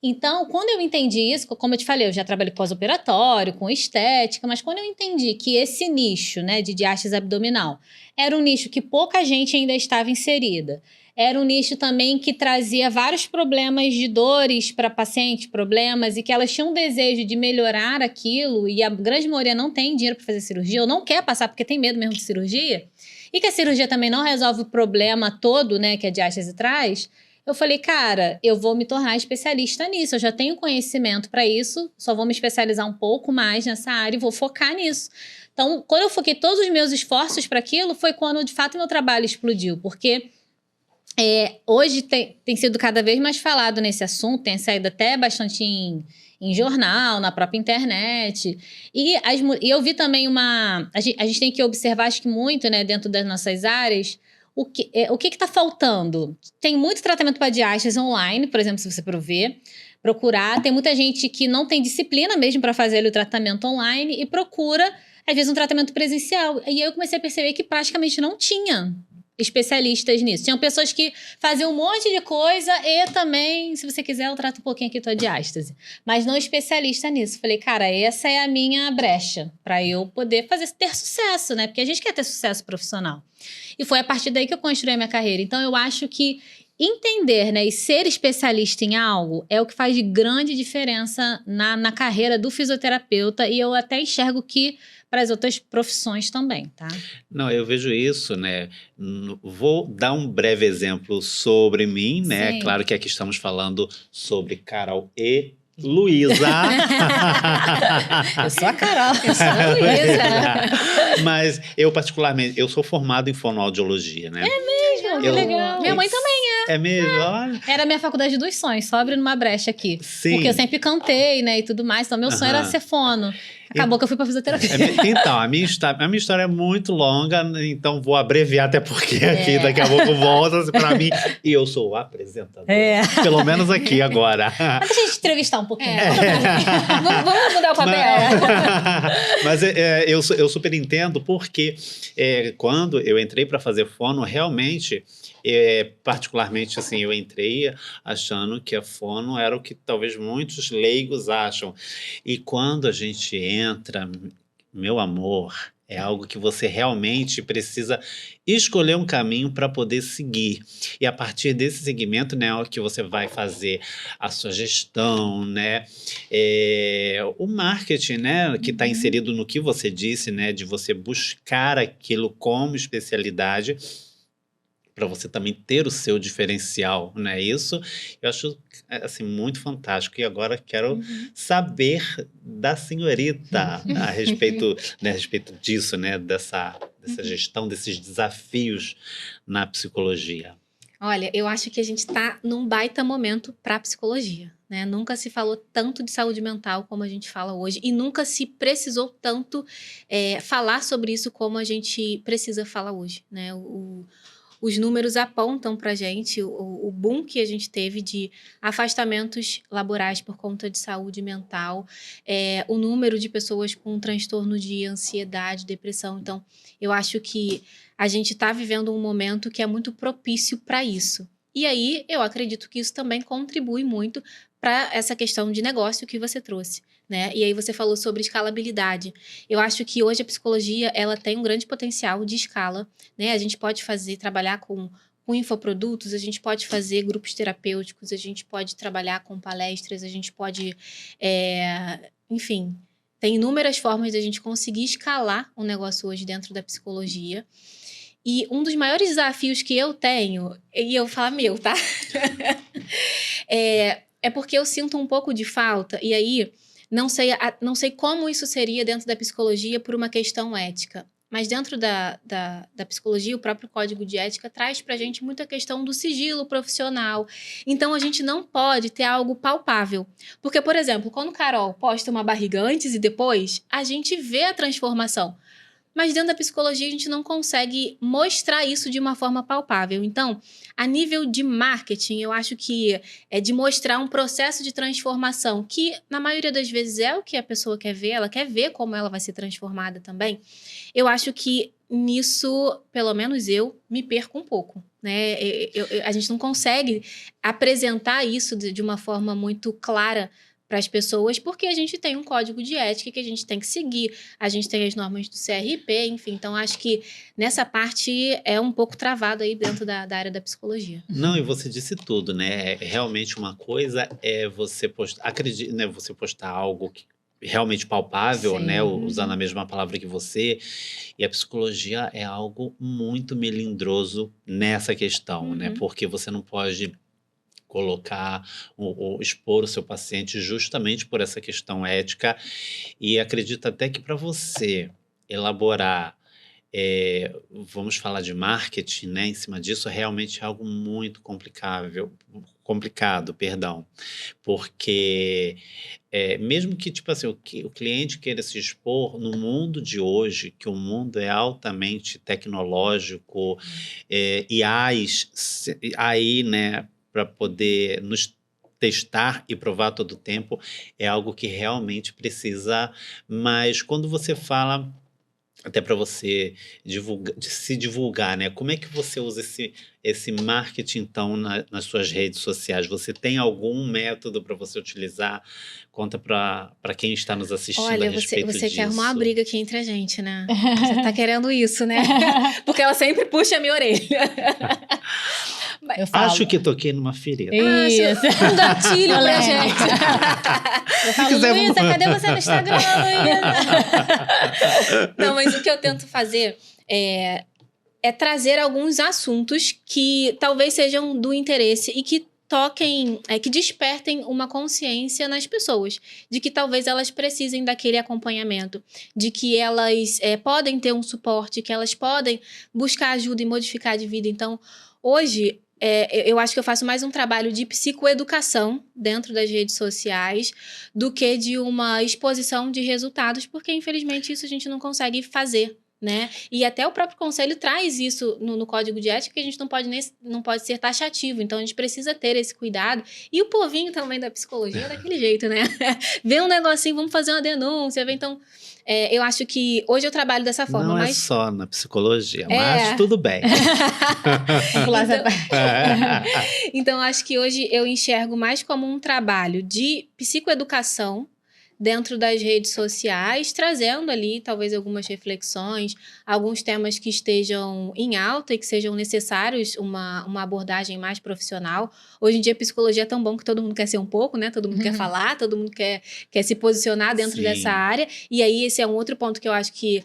Então, quando eu entendi isso, como eu te falei, eu já trabalhei pós-operatório, com estética, mas quando eu entendi que esse nicho, né, de diástase abdominal era um nicho que pouca gente ainda estava inserida, era um nicho também que trazia vários problemas de dores para pacientes, problemas, e que elas tinham um desejo de melhorar aquilo, e a grande maioria não tem dinheiro para fazer cirurgia, ou não quer passar porque tem medo mesmo de cirurgia, e que a cirurgia também não resolve o problema todo, né, que a diástase traz. Eu falei, cara, eu vou me tornar especialista nisso, eu já tenho conhecimento para isso, só vou me especializar um pouco mais nessa área e vou focar nisso. Então, quando eu foquei todos os meus esforços para aquilo, foi quando, de fato, meu trabalho explodiu, porque hoje tem sido cada vez mais falado nesse assunto, tem saído até bastante em jornal, na própria internet, e eu vi também a gente tem que observar, acho que muito, né, dentro das nossas áreas, o que está faltando? Tem muito tratamento para diástase online, por exemplo, se você procurar. Tem muita gente que não tem disciplina mesmo para fazer o tratamento online e procura, às vezes, um tratamento presencial. E aí eu comecei a perceber que praticamente não tinha especialistas nisso. Tinham pessoas que faziam um monte de coisa e também, se você quiser, eu trato um pouquinho aqui tua diástase. Mas não especialista nisso. Falei, cara, essa é a minha brecha para eu poder ter sucesso, né? Porque a gente quer ter sucesso profissional. E foi a partir daí que eu construí a minha carreira. Então, eu acho que entender, né, e ser especialista em algo é o que faz de grande diferença na carreira do fisioterapeuta. E eu até enxergo que para as outras profissões também, tá? Não, eu vejo isso, né? Vou dar um breve exemplo sobre mim, né? Sim. Claro que aqui estamos falando sobre Carol e Luísa. Eu sou a Carol. Eu sou a Luísa. Mas eu, particularmente, eu sou formado em fonoaudiologia, né? Que legal. Minha mãe também. É mesmo? Olha. Era a minha faculdade dos sonhos, só abrindo uma brecha aqui. Sim. Porque eu sempre cantei, né, e tudo mais. Então, meu sonho era ser fono. Acabou que eu fui pra fisioterapia. Então, a minha história é muito longa, então vou abreviar, até porque aqui daqui a pouco volta pra mim. E eu sou o apresentador. Pelo menos aqui agora. Mas deixa a gente entrevistar um pouquinho. Vamos mudar o papel. Mas eu super entendo, porque quando eu entrei para fazer fono, realmente, particularmente assim, eu entrei achando que a fono era o que talvez muitos leigos acham. E quando a gente entra, meu amor, é algo que você realmente precisa escolher um caminho para poder seguir. E a partir desse segmento, né, que você vai fazer a sua gestão, né, o marketing, né, que está inserido no que você disse, né, de você buscar aquilo como especialidade, para você também ter o seu diferencial, não é isso? Eu acho, assim, muito fantástico. E agora quero saber da senhorita a respeito disso, né? Dessa gestão, desses desafios na psicologia. Olha, eu acho que a gente está num baita momento para a psicologia, né? Nunca se falou tanto de saúde mental como a gente fala hoje e nunca se precisou tanto falar sobre isso como a gente precisa falar hoje, né? Os números apontam para a gente o boom que a gente teve de afastamentos laborais por conta de saúde mental, o número de pessoas com transtorno de ansiedade, depressão. Então, eu acho que a gente está vivendo um momento que é muito propício para isso. E aí, eu acredito que isso também contribui muito para essa questão de negócio que você trouxe, né? E aí você falou sobre escalabilidade. Eu acho que hoje a psicologia, ela tem um grande potencial de escala, né? A gente pode trabalhar com infoprodutos, a gente pode fazer grupos terapêuticos, a gente pode trabalhar com palestras, a gente pode, enfim, tem inúmeras formas de a gente conseguir escalar um negócio hoje dentro da psicologia. E um dos maiores desafios que eu tenho, e eu falo meu, tá? É porque eu sinto um pouco de falta, e aí não sei como isso seria dentro da psicologia por uma questão ética. Mas dentro da psicologia, o próprio código de ética traz pra gente muita questão do sigilo profissional. Então, a gente não pode ter algo palpável. Porque, por exemplo, quando Carol posta uma barriga antes e depois, a gente vê a transformação. Mas dentro da psicologia, a gente não consegue mostrar isso de uma forma palpável. Então, a nível de marketing, eu acho que é de mostrar um processo de transformação, que na maioria das vezes é o que a pessoa quer ver, ela quer ver como ela vai ser transformada também. Eu acho que nisso, pelo menos eu, me perco um pouco, né? A gente não consegue apresentar isso de uma forma muito clara para as pessoas, porque a gente tem um código de ética que a gente tem que seguir, a gente tem as normas do CRP, enfim. Então, acho que nessa parte é um pouco travado aí dentro da área da psicologia. Não, e você disse tudo, né? Realmente uma coisa é você postar, né, você postar algo que realmente palpável, né? Usando a mesma palavra que você. E a psicologia é algo muito melindroso nessa questão, né? Porque você não pode colocar ou expor o seu paciente justamente por essa questão ética, e acredito até que para você elaborar, vamos falar de marketing, né, em cima disso, realmente é algo muito complicado, perdão, porque mesmo que tipo assim, o cliente queira se expor no mundo de hoje, que o mundo é altamente tecnológico, IAs aí, né, para poder nos testar e provar todo o tempo, é algo que realmente precisa. Mas quando você fala, até para você se divulgar, né? Como é que você usa esse marketing, então, nas suas redes sociais? Você tem algum método para você utilizar? Conta para quem está nos assistindo a respeito disso. Você quer arrumar uma briga aqui entre a gente, né? Você tá querendo isso, né? Porque ela sempre puxa a minha orelha. Acho que toquei numa ferida. Isso. Um gatilho pra gente. Eu falo, Luísa, cadê você no Instagram, Luísa? Não, mas o que eu tento fazer é trazer alguns assuntos que talvez sejam do interesse e que toquem, que despertem uma consciência nas pessoas, de que talvez elas precisem daquele acompanhamento, de que elas podem ter um suporte, que elas podem buscar ajuda e modificar de vida. Então, hoje, eu acho que eu faço mais um trabalho de psicoeducação dentro das redes sociais do que de uma exposição de resultados, porque, infelizmente, isso a gente não consegue fazer. Né? E até o próprio conselho traz isso no código de ética, que a gente não pode ser taxativo, então a gente precisa ter esse cuidado. E o povinho também da psicologia é daquele jeito, né? Vê um negocinho, vamos fazer uma denúncia, então eu acho que hoje eu trabalho dessa forma. Não mas... é só na psicologia, mas tudo bem. Então, acho que hoje eu enxergo mais como um trabalho de psicoeducação dentro das redes sociais, trazendo ali talvez algumas reflexões, alguns temas que estejam em alta e que sejam necessários uma abordagem mais profissional. Hoje em dia a psicologia é tão bom que todo mundo quer ser um pouco, né? Todo mundo quer falar, todo mundo quer se posicionar dentro dessa área. E aí esse é um outro ponto que eu acho que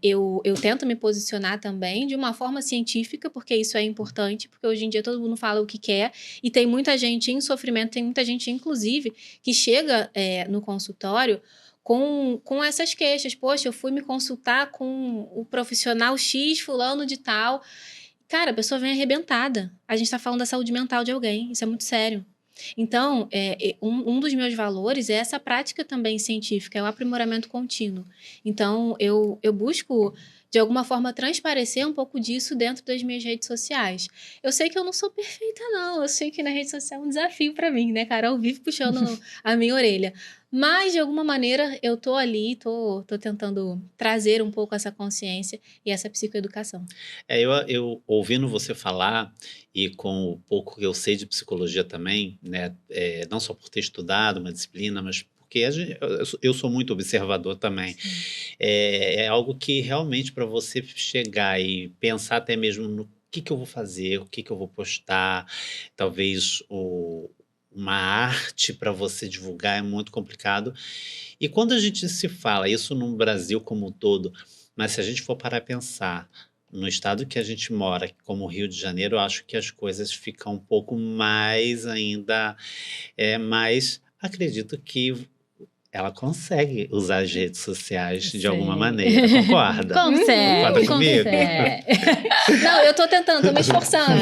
eu tento me posicionar também de uma forma científica, porque isso é importante, porque hoje em dia todo mundo fala o que quer e tem muita gente em sofrimento, tem muita gente, inclusive, que chega no consultório com essas queixas. Poxa, eu fui me consultar com o profissional X, fulano de tal. Cara, a pessoa vem arrebentada. A gente está falando da saúde mental de alguém. Isso é muito sério. Então, um dos meus valores é essa prática também científica, é o aprimoramento contínuo. Então, eu busco, de alguma forma, transparecer um pouco disso dentro das minhas redes sociais. Eu sei que eu não sou perfeita, não. Eu sei que na rede social é um desafio para mim, né? Carol vive puxando a minha orelha. Mas, de alguma maneira, eu tô ali, tô tentando trazer um pouco essa consciência e essa psicoeducação. Eu ouvindo você falar, e com o pouco que eu sei de psicologia também, né, não só por ter estudado uma disciplina, mas porque eu sou muito observador também. É algo que realmente para você chegar e pensar até mesmo no que eu vou fazer, o que eu vou postar, talvez uma arte para você divulgar é muito complicado. E quando a gente se fala, isso no Brasil como um todo, mas se a gente for parar a pensar no estado que a gente mora, como o Rio de Janeiro, eu acho que as coisas ficam um pouco mais ainda, mas acredito que ela consegue usar as redes sociais de alguma maneira, concorda? Consegue, Concorda comigo? Não, eu tô tentando, tô me esforçando.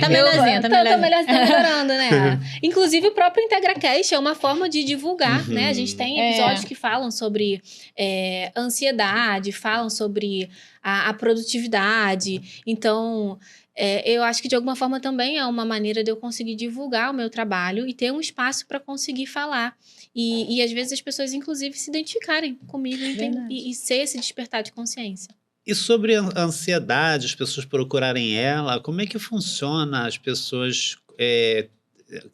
Tá melhorzinha, tá melhorando, né? Inclusive o próprio IntegraCast é uma forma de divulgar, né? A gente tem episódios que falam sobre ansiedade, falam sobre a produtividade. Então, eu acho que de alguma forma também é uma maneira de eu conseguir divulgar o meu trabalho e ter um espaço para conseguir falar. E às vezes as pessoas, inclusive, se identificarem comigo e ser esse despertar de consciência. E sobre a ansiedade, as pessoas procurarem ela, como é que funciona as pessoas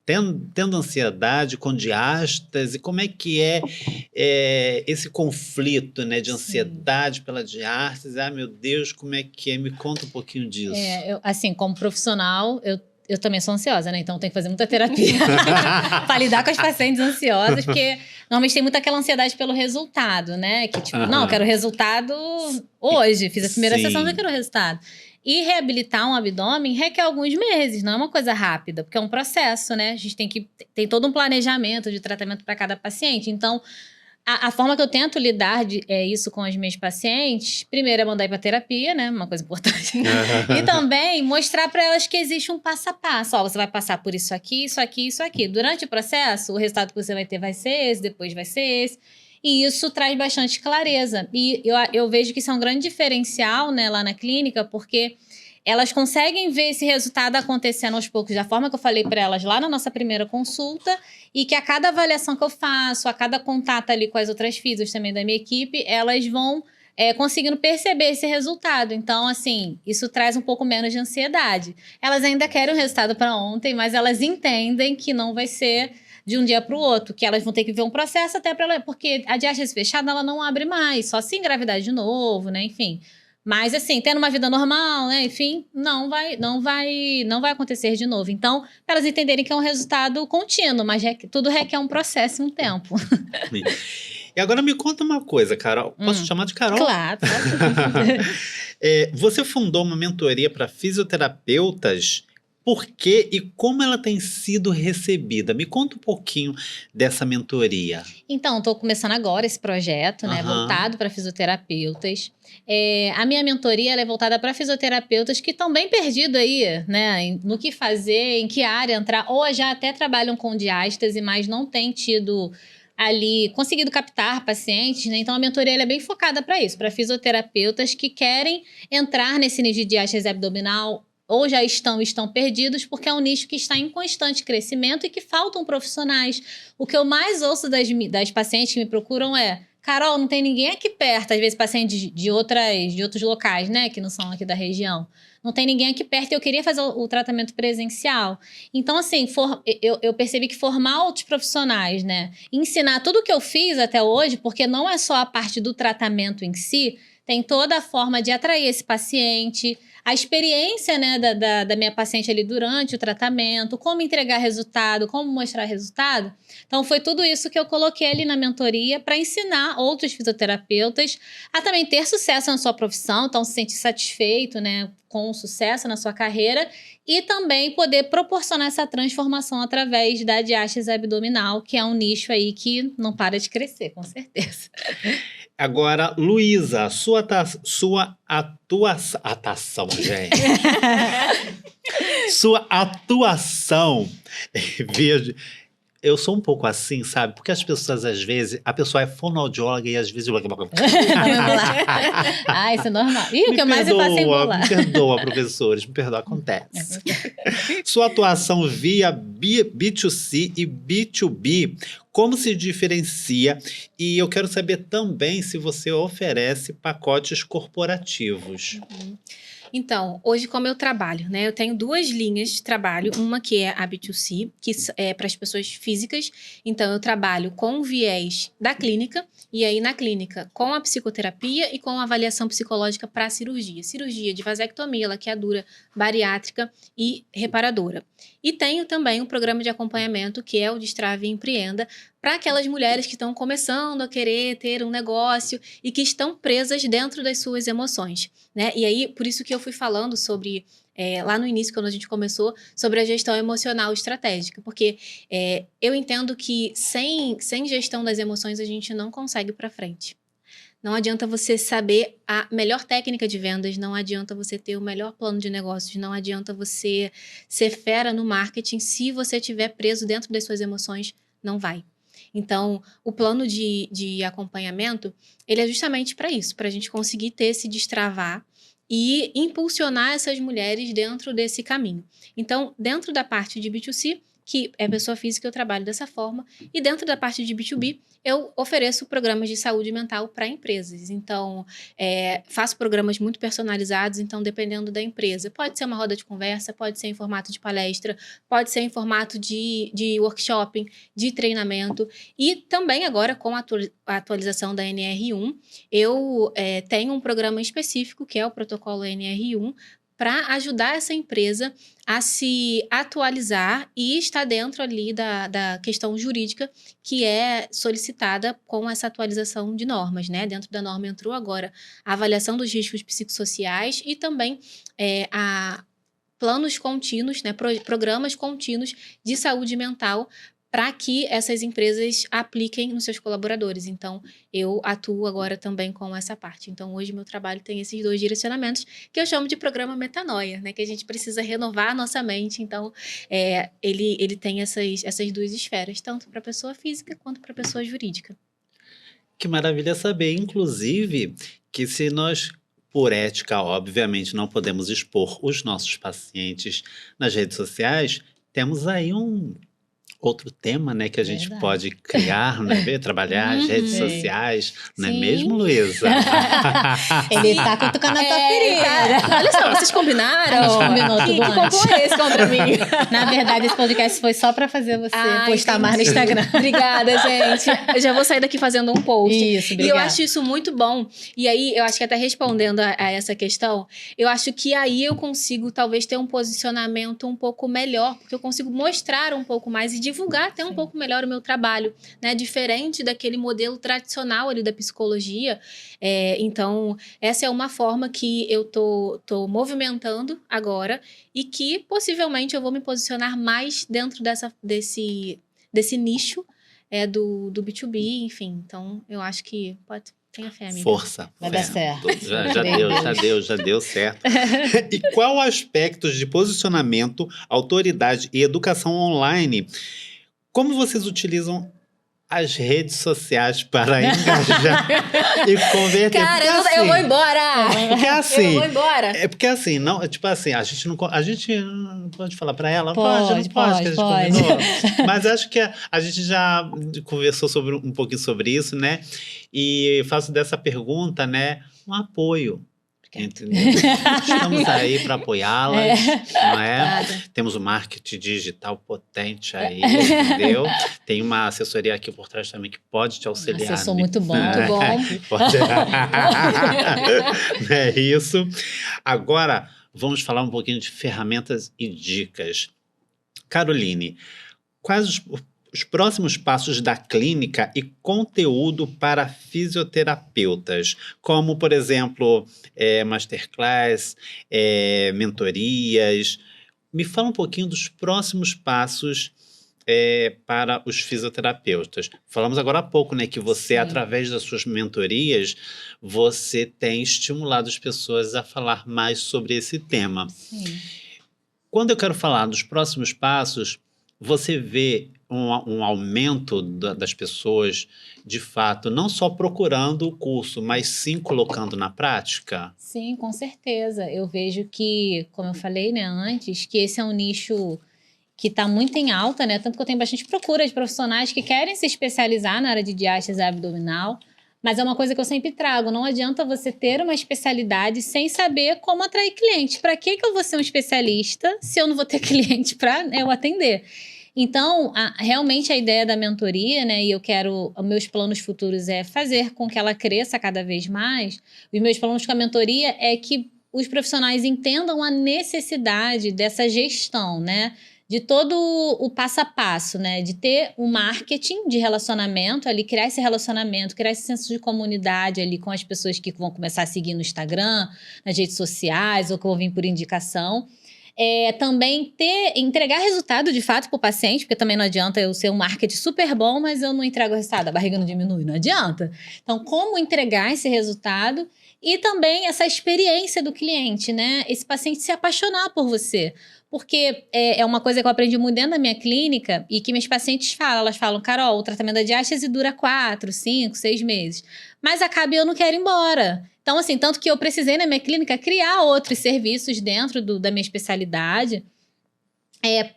tendo ansiedade com diástase? Como é que é esse conflito, né, de ansiedade pela diástase? Ah, meu Deus, como é que é? Me conta um pouquinho disso. Assim, como profissional, eu também sou ansiosa, né? Então, tenho que fazer muita terapia para lidar com as pacientes ansiosas, porque normalmente tem muita aquela ansiedade pelo resultado, né? Que tipo, não, eu quero o resultado hoje. Fiz a primeira sessão, já quero o resultado. E reabilitar um abdômen requer alguns meses, não é uma coisa rápida, porque é um processo, né? A gente tem todo um planejamento de tratamento para cada paciente. Então, a forma que eu tento lidar isso com as minhas pacientes, primeiro é mandar ir para terapia, né? Uma coisa importante. E também mostrar para elas que existe um passo a passo. Ó, você vai passar por isso aqui, isso aqui, isso aqui. Durante o processo, o resultado que você vai ter vai ser esse, depois vai ser esse. E isso traz bastante clareza. E eu vejo que isso é um grande diferencial, né, lá na clínica, porque elas conseguem ver esse resultado acontecendo aos poucos, da forma que eu falei para elas lá na nossa primeira consulta, e que a cada avaliação que eu faço, a cada contato ali com as outras físicas também da minha equipe, elas vão conseguindo perceber esse resultado. Então, assim, isso traz um pouco menos de ansiedade. Elas ainda querem o resultado para ontem, mas elas entendem que não vai ser de um dia para o outro, que elas vão ter que ver um processo até para ela, porque a diástase fechada, ela não abre mais, só se engravidar de novo, né, enfim. Mas, assim, tendo uma vida normal, né, enfim, não vai acontecer de novo. Então, para elas entenderem que é um resultado contínuo, mas tudo requer um processo e um tempo. E agora me conta uma coisa, Carol. Posso te chamar de Carol? Claro. Você fundou uma mentoria para fisioterapeutas. por que e como ela tem sido recebida? Me conta um pouquinho dessa mentoria. Então, estou começando agora esse projeto, né? Aham. Voltado para fisioterapeutas. A minha mentoria ela é voltada para fisioterapeutas que estão bem perdidos aí, né? No que fazer, em que área entrar, ou já até trabalham com diástase, mas não têm tido ali conseguido captar pacientes, né? Então a mentoria ela é bem focada para isso, para fisioterapeutas que querem entrar nesse nicho de diástase abdominal ou já estão perdidos, porque é um nicho que está em constante crescimento e que faltam profissionais. O que eu mais ouço das pacientes que me procuram é: Carol, não tem ninguém aqui perto, às vezes pacientes de outros locais, né, que não são aqui da região. Não tem ninguém aqui perto e eu queria fazer o tratamento presencial. Então, assim, eu percebi que formar outros profissionais, né, ensinar tudo o que eu fiz até hoje, porque não é só a parte do tratamento em si, tem toda a forma de atrair esse paciente, a experiência, né, da minha paciente ali durante o tratamento, como entregar resultado, como mostrar resultado. Então, foi tudo isso que eu coloquei ali na mentoria para ensinar outros fisioterapeutas a também ter sucesso na sua profissão, então se sentir satisfeito, né, com o sucesso na sua carreira e também poder proporcionar essa transformação através da diástase abdominal, que é um nicho aí que não para de crescer, com certeza. Agora, Luísa, sua atuação, gente. Sua atuação, vejo. Eu sou um pouco assim, sabe? Porque as pessoas, às vezes, a pessoa é fonoaudióloga e às vezes... Ah, isso é normal. E o que eu mais faço é enrolar. Me perdoa, professores, me perdoa, acontece. Sua atuação via B2C e B2B, como se diferencia? E eu quero saber também se você oferece pacotes corporativos. Então, hoje como eu trabalho, né? Eu tenho 2 linhas de trabalho. Uma que é a B2C, que é para as pessoas físicas. Então, eu trabalho com o viés da clínica. E aí, na clínica, com a psicoterapia e com a avaliação psicológica para a cirurgia. Cirurgia de vasectomia, laqueadura, bariátrica e reparadora. E tenho também um programa de acompanhamento, que é o Destrave e Empreenda, para aquelas mulheres que estão começando a querer ter um negócio e que estão presas dentro das suas emoções, né? E aí, por isso que eu fui falando sobre, lá no início, quando a gente começou, sobre a gestão emocional estratégica, porque eu entendo que sem gestão das emoções a gente não consegue ir para frente. Não adianta você saber a melhor técnica de vendas, não adianta você ter o melhor plano de negócios, não adianta você ser fera no marketing, se você estiver preso dentro das suas emoções, não vai. Então, o plano de acompanhamento, ele é justamente para isso, para a gente conseguir se destravar e impulsionar essas mulheres dentro desse caminho. Então, dentro da parte de B2C, que é pessoa física, eu trabalho dessa forma, e dentro da parte de B2B, eu ofereço programas de saúde mental para empresas. Então, faço programas muito personalizados, então, dependendo da empresa. Pode ser uma roda de conversa, pode ser em formato de palestra, pode ser em formato de workshop, de treinamento. E também agora, com a atualização da NR1, eu tenho um programa específico, que é o protocolo NR1, para ajudar essa empresa a se atualizar e estar dentro ali da questão jurídica que é solicitada com essa atualização de normas, né? Dentro da norma entrou agora a avaliação dos riscos psicossociais e também a planos contínuos, né? Programas contínuos de saúde mental para que essas empresas apliquem nos seus colaboradores. Então, eu atuo agora também com essa parte. Então, hoje meu trabalho tem esses 2 direcionamentos, que eu chamo de programa Metanoia, né? Que a gente precisa renovar a nossa mente. Então, ele tem essas 2 esferas, tanto para a pessoa física quanto para a pessoa jurídica. Que maravilha saber, inclusive, que se nós, por ética, obviamente, não podemos expor os nossos pacientes nas redes sociais, temos aí outro tema, né, que a gente pode criar, né, trabalhar as redes sociais, não é mesmo, Luísa? Ele tá cutucando a tua ferida. Olha só, vocês combinaram? Que complô é esse contra mim? Na verdade, esse podcast foi só pra fazer você postar mais no Instagram. Obrigada, gente. Eu já vou sair daqui fazendo um post. Isso, obrigada. E eu acho isso muito bom. E aí, eu acho que até respondendo a essa questão, eu acho que aí eu consigo talvez ter um posicionamento um pouco melhor, porque eu consigo mostrar um pouco mais e divulgar até um pouco melhor o meu trabalho, né? Diferente daquele modelo tradicional ali da psicologia. Então, essa é uma forma que eu tô movimentando agora e que possivelmente eu vou me posicionar mais dentro desse nicho do B2B, enfim. Então, eu acho que pode. Tenha fé, amiga. Força. Vai fé. dar certo. Já deu certo. E qual aspectos de posicionamento, autoridade e educação online, como vocês utilizam as redes sociais para engajar e converter? Cara, Porque, eu vou embora! Porque assim, Eu vou embora! é porque assim, não, tipo assim, a gente não pode falar para ela? Pode, que a gente pode. combinou. Mas acho que a gente já conversou um pouquinho sobre isso, né? E faço dessa pergunta, né, um apoio. Entendeu? Estamos aí para apoiá-las, não é? Nada. Temos um marketing digital potente aí, entendeu? Tem uma assessoria aqui por trás também que pode te auxiliar. Assessor muito bom. Muito bom. Pode... É isso. Agora, vamos falar um pouquinho de ferramentas e dicas. Caroline, quais os próximos passos da clínica e conteúdo para fisioterapeutas, como, por exemplo, masterclass, mentorias. Me fala um pouquinho dos próximos passos para os fisioterapeutas. Falamos agora há pouco, né, que você, Sim. através das suas mentorias, você tem estimulado as pessoas a falar mais sobre esse tema. Sim. Quando eu quero falar dos próximos passos, você vê um aumento das pessoas, de fato, não só procurando o curso, mas sim colocando na prática? Sim, com certeza. Eu vejo que, como eu falei, né, antes, que esse é um nicho que está muito em alta, né? Tanto que eu tenho bastante procura de profissionais que querem se especializar na área de diástase abdominal, mas é uma coisa que eu sempre trago. Não adianta você ter uma especialidade sem saber como atrair cliente. Para que eu vou ser um especialista se eu não vou ter cliente para eu atender? Então, realmente a ideia da mentoria, né, e os meus planos futuros é fazer com que ela cresça cada vez mais. Os meus planos com a mentoria é que os profissionais entendam a necessidade dessa gestão, né, de todo o passo a passo, né, de ter um marketing de relacionamento ali, criar esse relacionamento, criar esse senso de comunidade ali com as pessoas que vão começar a seguir no Instagram, nas redes sociais ou que vão vir por indicação. Também entregar resultado de fato para o paciente, porque também não adianta eu ser um marketing super bom, mas eu não entrego o resultado, a barriga não diminui, não adianta. Então, como entregar esse resultado e também essa experiência do cliente, né? Esse paciente se apaixonar por você. Porque é uma coisa que eu aprendi muito dentro da minha clínica e que minhas pacientes falam. Elas falam, Carol, o tratamento da diástase dura 4, 5, 6 meses. Mas acaba e eu não quero ir embora. Então, assim, tanto que eu precisei na minha clínica criar outros serviços dentro da minha especialidade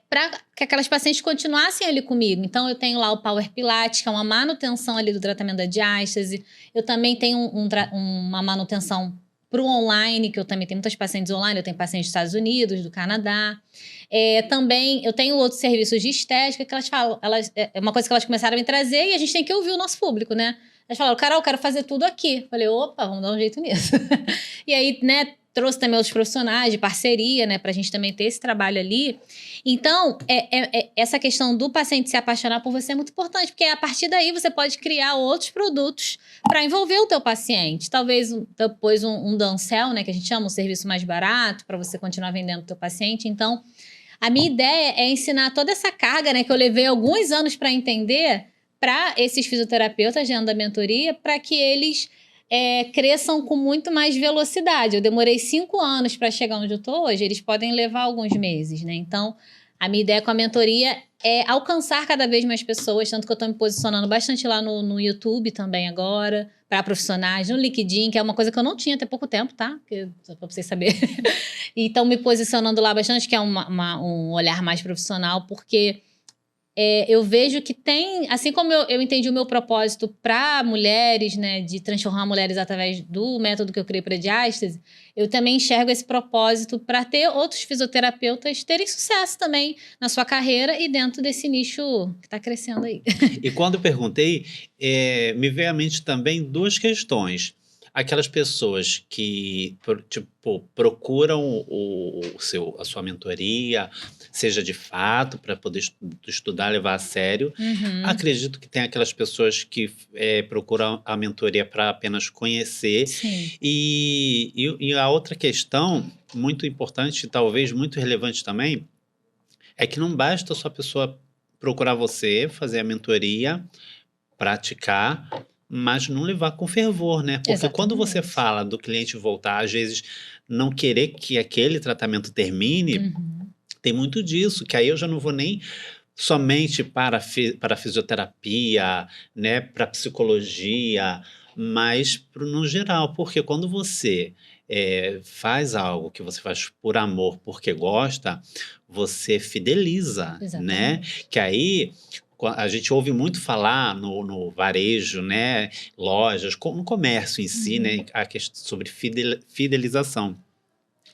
para que aquelas pacientes continuassem ali comigo. Então, eu tenho lá o Power Pilates, que é uma manutenção ali do tratamento da diástase. Eu também tenho uma manutenção para o online, que eu também tenho muitas pacientes online. Eu tenho pacientes dos Estados Unidos, do Canadá. Também eu tenho outros serviços de estética que elas falam. É uma coisa que elas começaram a me trazer e a gente tem que ouvir o nosso público, né? Elas falaram, Carol, eu quero fazer tudo aqui. Falei, opa, vamos dar um jeito nisso. E aí, né, trouxe também outros profissionais de parceria, né, pra gente também ter esse trabalho ali. Então, essa questão do paciente se apaixonar por você é muito importante, porque a partir daí você pode criar outros produtos para envolver o teu paciente. Talvez depois um downsell, né, que a gente chama, um serviço mais barato, para você continuar vendendo o teu paciente. Então, a minha ideia é ensinar toda essa carga, né, que eu levei alguns anos para entender, para esses fisioterapeutas dentro da mentoria, para que eles cresçam com muito mais velocidade. Eu demorei 5 anos para chegar onde eu estou hoje, eles podem levar alguns meses, né? Então, a minha ideia com a mentoria é alcançar cada vez mais pessoas, tanto que eu estou me posicionando bastante lá no YouTube também agora, para profissionais, no LinkedIn, que é uma coisa que eu não tinha até pouco tempo, tá? Só para vocês saberem. Então, me posicionando lá bastante, que é um olhar mais profissional, porque eu vejo que tem, assim como eu entendi o meu propósito para mulheres, né, de transformar mulheres através do método que eu criei para diástase, eu também enxergo esse propósito para ter outros fisioterapeutas terem sucesso também na sua carreira e dentro desse nicho que está crescendo aí. E quando eu perguntei, me veio à mente também 2 questões. Aquelas pessoas que, tipo, procuram a sua mentoria seja de fato, para poder estudar, levar a sério. Uhum. Acredito que tem aquelas pessoas que procuram a mentoria para apenas conhecer. Sim. E a outra questão, muito importante, talvez muito relevante também, é que não basta só a pessoa procurar você, fazer a mentoria, praticar, mas não levar com fervor, né? Porque quando você Exatamente. fala do cliente voltar, às vezes não querer que aquele tratamento termine, Uhum. tem muito disso, que aí eu já não vou nem somente para fisioterapia, né, para psicologia, mas no geral, porque quando você faz algo que você faz por amor, porque gosta, você fideliza, né? Exatamente. Que aí a gente ouve muito falar no varejo, né, lojas, no comércio em si, Uhum. né, a questão sobre fidelização.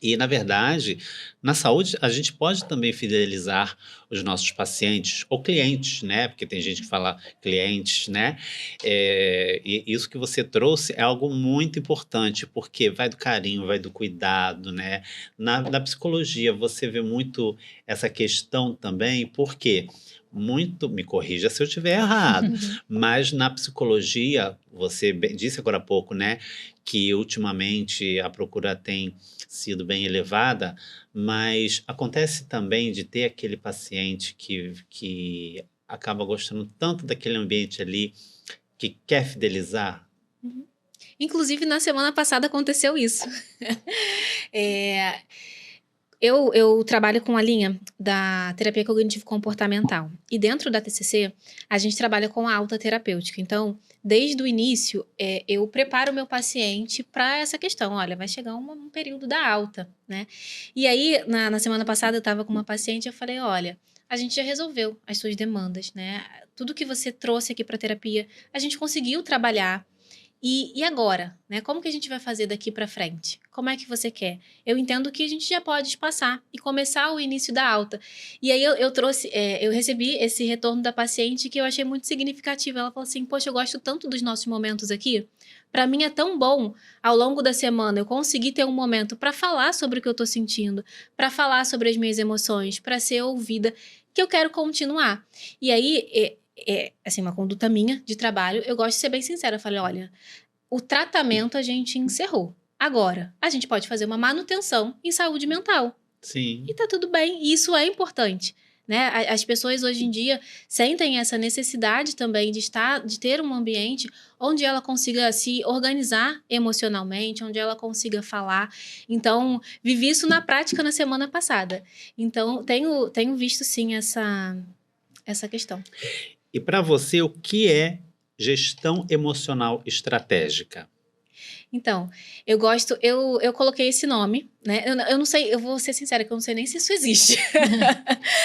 E, na verdade, na saúde, a gente pode também fidelizar os nossos pacientes ou clientes, né? Porque tem gente que fala clientes, né? E isso que você trouxe é algo muito importante, porque vai do carinho, vai do cuidado, né? Na psicologia, você vê muito essa questão também, porque muito, me corrija se eu estiver errado, mas na psicologia, você disse agora há pouco, né? Que ultimamente a procura tem sido bem elevada, mas acontece também de ter aquele paciente que acaba gostando tanto daquele ambiente ali, que quer fidelizar. Uhum. Inclusive, na semana passada aconteceu isso. É, eu trabalho com a linha da terapia cognitivo-comportamental. E dentro da TCC, a gente trabalha com a alta terapêutica. Então, desde o início, eu preparo o meu paciente para essa questão. Olha, vai chegar um período da alta, né? E aí, na semana passada, eu estava com uma paciente e eu falei, olha, a gente já resolveu as suas demandas, né? Tudo que você trouxe aqui para terapia, a gente conseguiu trabalhar. E agora, né? Como que a gente vai fazer daqui para frente? Como é que você quer? Eu entendo que a gente já pode passar e começar o início da alta. E aí eu trouxe, eu recebi esse retorno da paciente que eu achei muito significativo. Ela falou assim: poxa, eu gosto tanto dos nossos momentos aqui. Para mim é tão bom ao longo da semana eu conseguir ter um momento para falar sobre o que eu tô sentindo, para falar sobre as minhas emoções, para ser ouvida, que eu quero continuar. E aí assim, uma conduta minha de trabalho, eu gosto de ser bem sincera. Eu falei, olha, o tratamento a gente encerrou. Agora, a gente pode fazer uma manutenção em saúde mental. Sim. E tá tudo bem, e isso é importante. Né? As pessoas hoje em dia sentem essa necessidade também de ter um ambiente onde ela consiga se organizar emocionalmente, onde ela consiga falar. Então, vivi isso na prática na semana passada. Então, tenho visto sim essa questão. E para você, o que é gestão emocional estratégica? Então, eu coloquei esse nome, né? Eu não sei, eu vou ser sincera, que eu não sei nem se isso existe.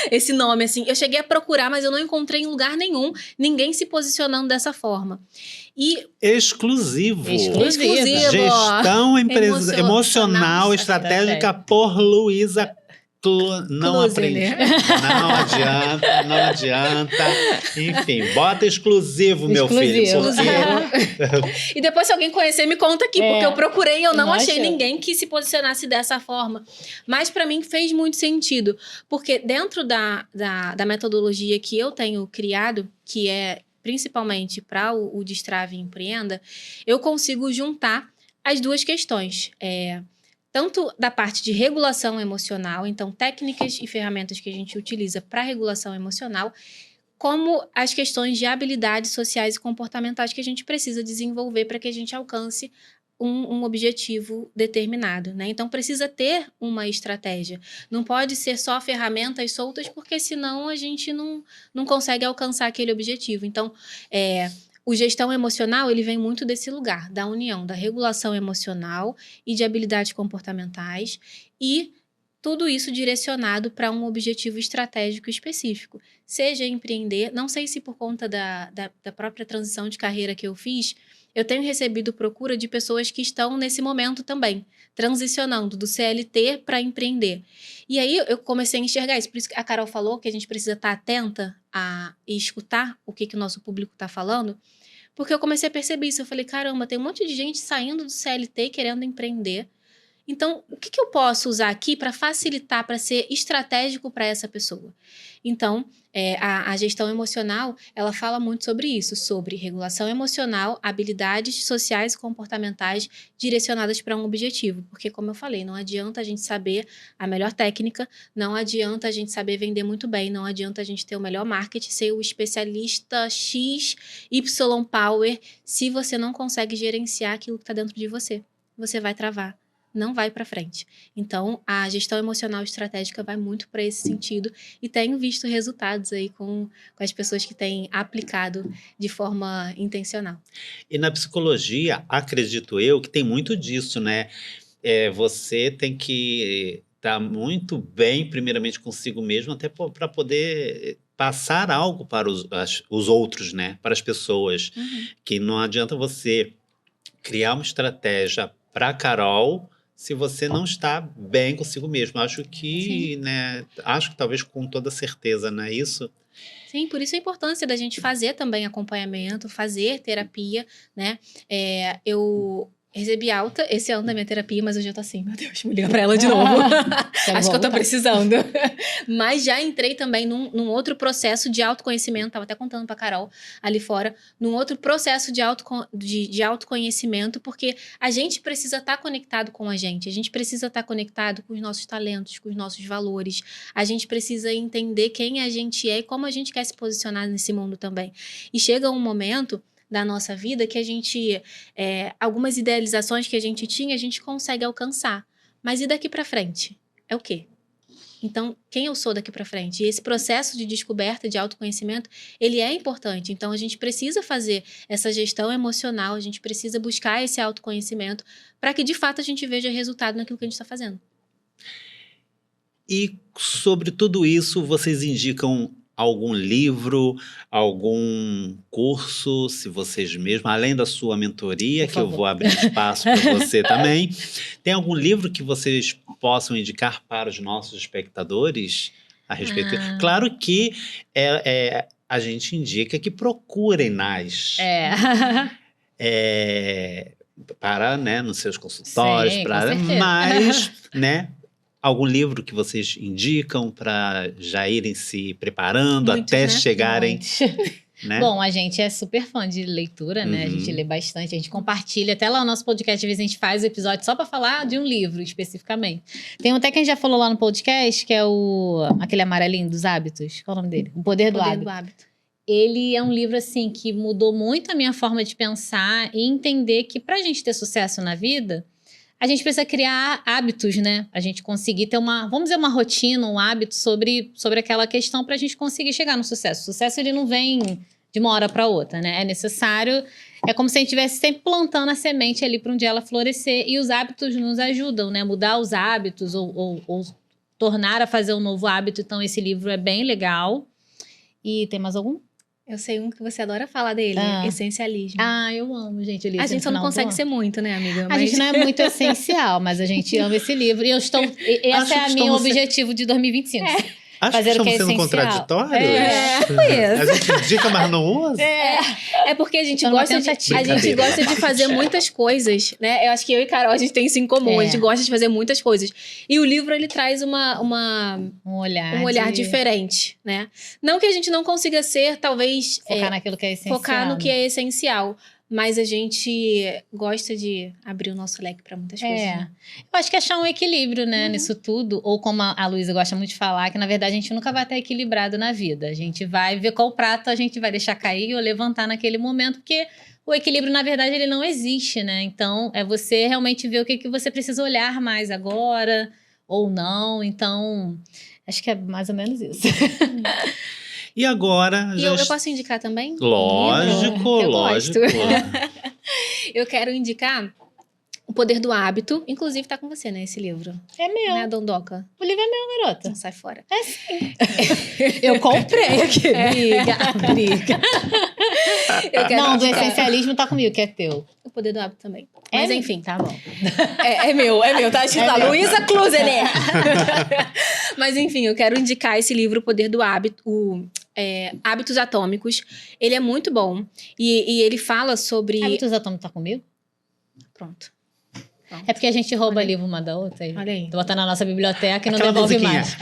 Esse nome, assim. Eu cheguei a procurar, mas eu não encontrei em lugar nenhum ninguém se posicionando dessa forma. E Exclusivo. Exclusivo. Gestão emocional estratégica. estratégica por Luísa não aprendi. Clusiner. Não adianta, não adianta. Enfim, bota exclusivo, meu filho. Exclusivo. Porque E depois, se alguém conhecer, me conta aqui, porque eu procurei e eu não Não achei achou. ninguém que se posicionasse dessa forma. Mas para mim fez muito sentido, porque dentro da metodologia que eu tenho criado, que é principalmente para o Destrave e Empreenda, eu consigo juntar as duas questões. Tanto da parte de regulação emocional, então técnicas e ferramentas que a gente utiliza para regulação emocional, como as questões de habilidades sociais e comportamentais que a gente precisa desenvolver para que a gente alcance um objetivo determinado, né? Então, precisa ter uma estratégia. Não pode ser só ferramentas soltas, porque senão a gente não consegue alcançar aquele objetivo. Então, o gestão emocional, ele vem muito desse lugar, da união, da regulação emocional e de habilidades comportamentais e tudo isso direcionado para um objetivo estratégico específico. Seja empreender, não sei se por conta da própria transição de carreira que eu fiz, eu tenho recebido procura de pessoas que estão nesse momento também, transicionando do CLT para empreender. E aí eu comecei a enxergar isso, por isso que a Carol falou que a gente precisa estar atenta e escutar o que o nosso público está falando, porque eu comecei a perceber isso. Eu falei, caramba, tem um monte de gente saindo do CLT querendo empreender, Então, o que eu posso usar aqui para facilitar, para ser estratégico para essa pessoa? Então, a gestão emocional, ela fala muito sobre isso, sobre regulação emocional, habilidades sociais e comportamentais direcionadas para um objetivo. Porque, como eu falei, não adianta a gente saber a melhor técnica, não adianta a gente saber vender muito bem, não adianta a gente ter o melhor marketing, ser o especialista X, Y Power, se você não consegue gerenciar aquilo que está dentro de você. Você vai travar. Não vai para frente. Então, a gestão emocional estratégica vai muito para esse sentido e tenho visto resultados aí com as pessoas que têm aplicado de forma intencional. E na psicologia, acredito eu, que tem muito disso, né? Você tem que estar muito bem, primeiramente, consigo mesmo, até para poder passar algo para os outros, né? Para as pessoas. Que não adianta você criar uma estratégia para a Carol se você não está bem consigo mesmo. Acho que, né? Acho que talvez com toda certeza, não é isso? Sim, por isso a importância da gente fazer também acompanhamento, fazer terapia, né? Eu recebi alta esse ano da minha terapia, mas eu já tô assim, meu Deus, me liga pra ela de novo. Acho que eu tô precisando. Mas já entrei também num outro processo de autoconhecimento, tava até contando pra Carol ali fora, num outro processo de autoconhecimento, porque a gente precisa estar conectado com a gente precisa estar conectado com os nossos talentos, com os nossos valores, a gente precisa entender quem a gente é e como a gente quer se posicionar nesse mundo também. E chega um momento da nossa vida que a gente, algumas idealizações que a gente tinha, a gente consegue alcançar. Mas e daqui para frente? É o quê? Então, quem eu sou daqui para frente? E esse processo de descoberta, de autoconhecimento, ele é importante. Então, a gente precisa fazer essa gestão emocional, a gente precisa buscar esse autoconhecimento para que, de fato, a gente veja resultado naquilo que a gente está fazendo. E sobre tudo isso, vocês indicam algum livro, algum curso, se vocês mesmos, além da sua mentoria, que eu vou abrir espaço para você também. Tem algum livro que vocês possam indicar para os nossos espectadores a respeito? Claro que a gente indica que procurem para, né, nos seus consultórios, mas, né, algum livro que vocês indicam para já irem se preparando até chegarem, né? Bom, a gente é super fã de leitura, né? A gente lê bastante, a gente compartilha. Até lá no nosso podcast, às vezes a gente faz episódio só para falar de um livro especificamente. Tem um até que a gente já falou lá no podcast, que é aquele amarelinho dos hábitos. Qual é o nome dele? O Poder do Hábito. Ele é um livro, assim, que mudou muito a minha forma de pensar e entender que pra gente ter sucesso na vida, a gente precisa criar hábitos, né? A gente conseguir ter vamos dizer, uma rotina, um hábito sobre aquela questão pra gente conseguir chegar no sucesso. O sucesso, ele não vem de uma hora pra outra, né? É necessário, é como se a gente estivesse sempre plantando a semente ali pra um dia ela florescer. E os hábitos nos ajudam, né? Mudar os hábitos ou tornar a fazer um novo hábito. Então, esse livro é bem legal. E tem mais algum? Eu sei um que você adora falar dele, Essencialismo. Eu amo, gente. Eu li a gente só não consegue ser muito, né, amiga? A gente não é muito essencial, mas a gente ama esse livro. E esse é o meu objetivo de 2025. Acho que estamos sendo contraditórios. A gente indica, mas não usa. É porque a gente gosta de fazer muitas coisas, né? Eu acho que eu e Carol, a gente tem isso em comum. A gente gosta de fazer muitas coisas. E o livro, ele traz um olhar diferente, né? Não que a gente não consiga ser, talvez... Focar naquilo que é essencial. Focar no que é essencial. Mas a gente gosta de abrir o nosso leque para muitas coisas. Né? Eu acho que achar um equilíbrio, né, nisso tudo. Ou como a Luísa gosta muito de falar, que na verdade a gente nunca vai estar equilibrado na vida. A gente vai ver qual prato a gente vai deixar cair ou levantar naquele momento, porque o equilíbrio, na verdade, ele não existe, né? Então, é você realmente ver o que você precisa olhar mais agora ou não. Então, acho que é mais ou menos isso. E agora... E eu posso indicar também? Lógico. Eu quero indicar O Poder do Hábito. Inclusive, tá com você, né, esse livro. É meu. Né, Dondoca? O livro é meu, garota. Não sai fora. É sim. Eu comprei aqui. Briga. Não, do essencialismo tá comigo, que é teu. O Poder do Hábito também. Mas enfim. Tá bom. É meu. Tá escrito lá, Luísa Klusener. Mas enfim, eu quero indicar esse livro, O Poder do Hábito, Hábitos Atômicos. Ele é muito bom. E ele fala sobre... Hábitos Atômicos tá comigo? Pronto. É porque a gente rouba Olha aí. livro uma da outra. Olha aí. Bota na nossa biblioteca e não Aquela devolve musiquinha. mais.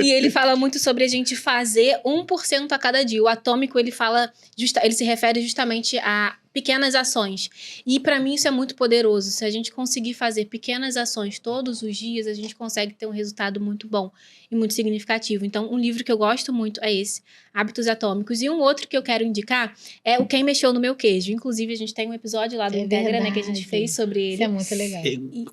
E ele fala muito sobre a gente fazer 1% a cada dia. O atômico, ele fala, ele se refere justamente a pequenas ações. E para mim isso é muito poderoso. Se a gente conseguir fazer pequenas ações todos os dias, a gente consegue ter um resultado muito bom e muito significativo. Então, um livro que eu gosto muito é esse, Hábitos Atômicos. E um outro que eu quero indicar é o Quem Mexeu no Meu Queijo. Inclusive, a gente tem um episódio lá do Integra, né, que a gente fez sobre ele. Isso é muito legal.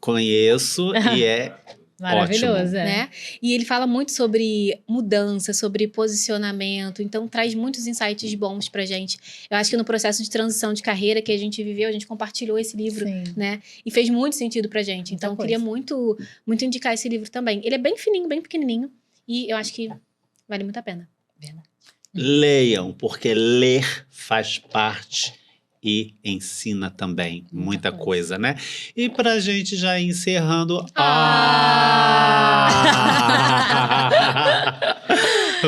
Conheço e é Maravilhoso, ótimo. é. Né? E ele fala muito sobre mudança, sobre posicionamento, então traz muitos insights bons pra gente. Eu acho que no processo de transição de carreira que a gente viveu, a gente compartilhou esse livro, Sim. né? E fez muito sentido pra gente. Então, eu queria muito, muito indicar esse livro também. Ele é bem fininho, bem pequenininho, e eu acho que vale muito a pena. Leiam, porque ler faz parte e ensina também muita coisa, né? E pra gente já ir encerrando...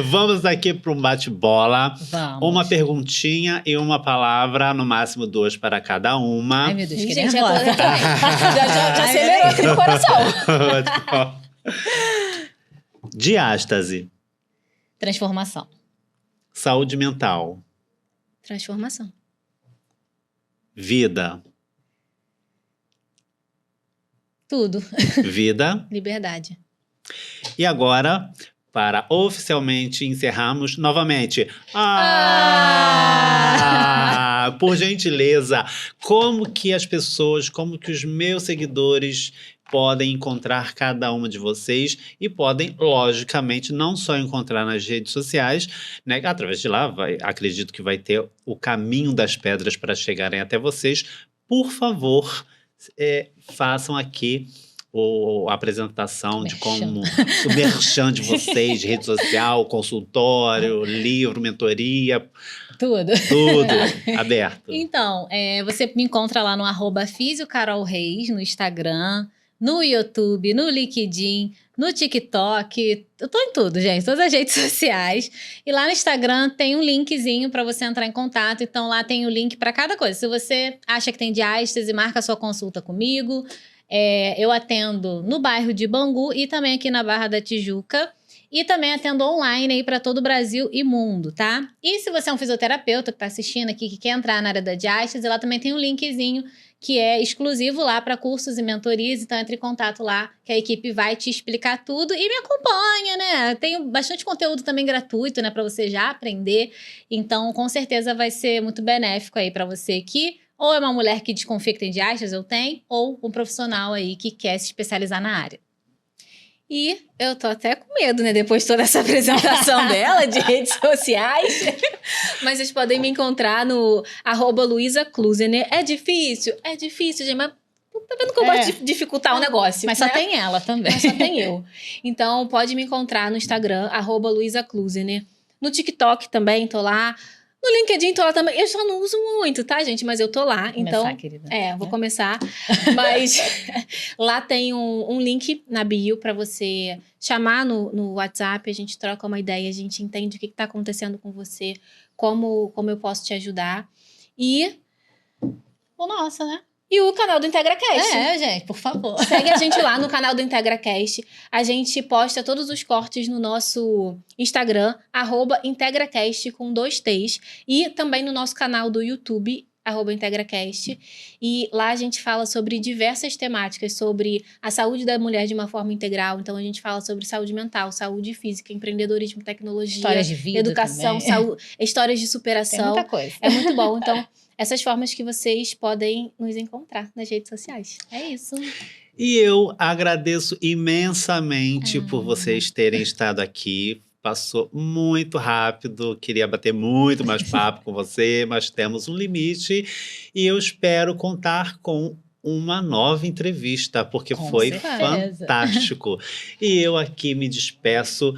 Vamos aqui para um bate-bola. Vamos. Uma perguntinha e uma palavra, no máximo 2 para cada uma. Ai, meu Deus, que Gente, nervosa. já acelerou aqui no coração. Diástase. Transformação. Saúde mental. Transformação. Vida. Tudo. Vida. Liberdade. E agora, para oficialmente encerrarmos novamente. Por gentileza, como que as pessoas, como que os meus seguidores podem encontrar cada uma de vocês e podem, logicamente, não só encontrar nas redes sociais, né? Através de lá, acredito que vai ter o caminho das pedras para chegarem até vocês. Por favor, façam aqui a apresentação de como o merchan de vocês, de rede social, consultório, livro, mentoria, Tudo. tudo aberto. Então, você me encontra lá no @FisioCarolReis, no Instagram, no YouTube, no LinkedIn, no TikTok. Eu tô em tudo, gente, todas as redes sociais. E lá no Instagram tem um linkzinho para você entrar em contato. Então, lá tem o link para cada coisa. Se você acha que tem diástase, marca a sua consulta comigo. Eu atendo no bairro de Bangu e também aqui na Barra da Tijuca. E também atendo online aí para todo o Brasil e mundo, tá? E se você é um fisioterapeuta que tá assistindo aqui, que quer entrar na área da diástase, lá também tem um linkzinho que é exclusivo lá para cursos e mentorias. Então, entre em contato lá, que a equipe vai te explicar tudo e me acompanha, né? Tenho bastante conteúdo também gratuito, né? Para você já aprender. Então, com certeza vai ser muito benéfico aí para você que ou é uma mulher que desconfia que tem diástase, eu tenho, ou um profissional aí que quer se especializar na área. E eu tô até com medo, né? Depois de toda essa apresentação dela de redes sociais. Mas vocês podem me encontrar no @Luiza Klusener. É difícil, gente, mas tá vendo que eu gosto de dificultar o negócio. Mas né? só tem ela também. Mas só tem eu. Então, pode me encontrar no Instagram, @Luiza Klusener. No TikTok também, tô lá. No LinkedIn tô lá também. Eu só não uso muito, tá, gente? Mas eu tô lá. Então, Começar, querida. vou começar. Mas lá tem um link na bio pra você chamar no WhatsApp. A gente troca uma ideia, a gente entende o que tá acontecendo com você, como eu posso te ajudar. E O nosso, né? E o canal do IntegraCast. Gente, por favor. Segue a gente lá no canal do IntegraCast. A gente posta todos os cortes no nosso Instagram, @IntegraCast com 2 T's. E também no nosso canal do YouTube, @IntegraCast. E lá a gente fala sobre diversas temáticas, sobre a saúde da mulher de uma forma integral. Então a gente fala sobre saúde mental, saúde física, empreendedorismo, tecnologia, Histórias de vida educação, histórias de superação. Tem muita coisa. É muito bom. Então, essas formas que vocês podem nos encontrar nas redes sociais. É isso. E eu agradeço imensamente por vocês terem estado aqui. Passou muito rápido, queria bater muito mais papo com você, mas temos um limite. E eu espero contar com uma nova entrevista, porque Com foi certeza. fantástico. E eu aqui me despeço,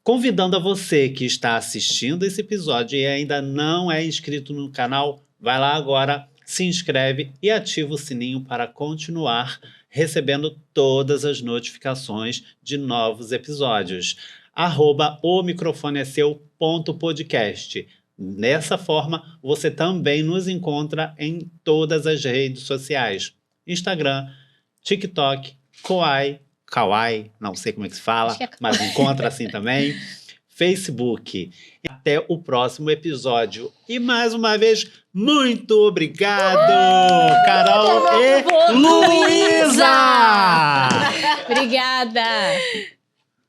convidando a você que está assistindo esse episódio e ainda não é inscrito no canal, vai lá agora, se inscreve e ativa o sininho para continuar recebendo todas as notificações de novos episódios. @omicrofoneseu.podcast. Dessa forma, você também nos encontra em todas as redes sociais. Instagram, TikTok, Kawaii, não sei como é que se fala, Acho que é mas encontra assim também. Facebook. Até o próximo episódio. E mais uma vez, muito obrigado, Carol e Luísa! Obrigada!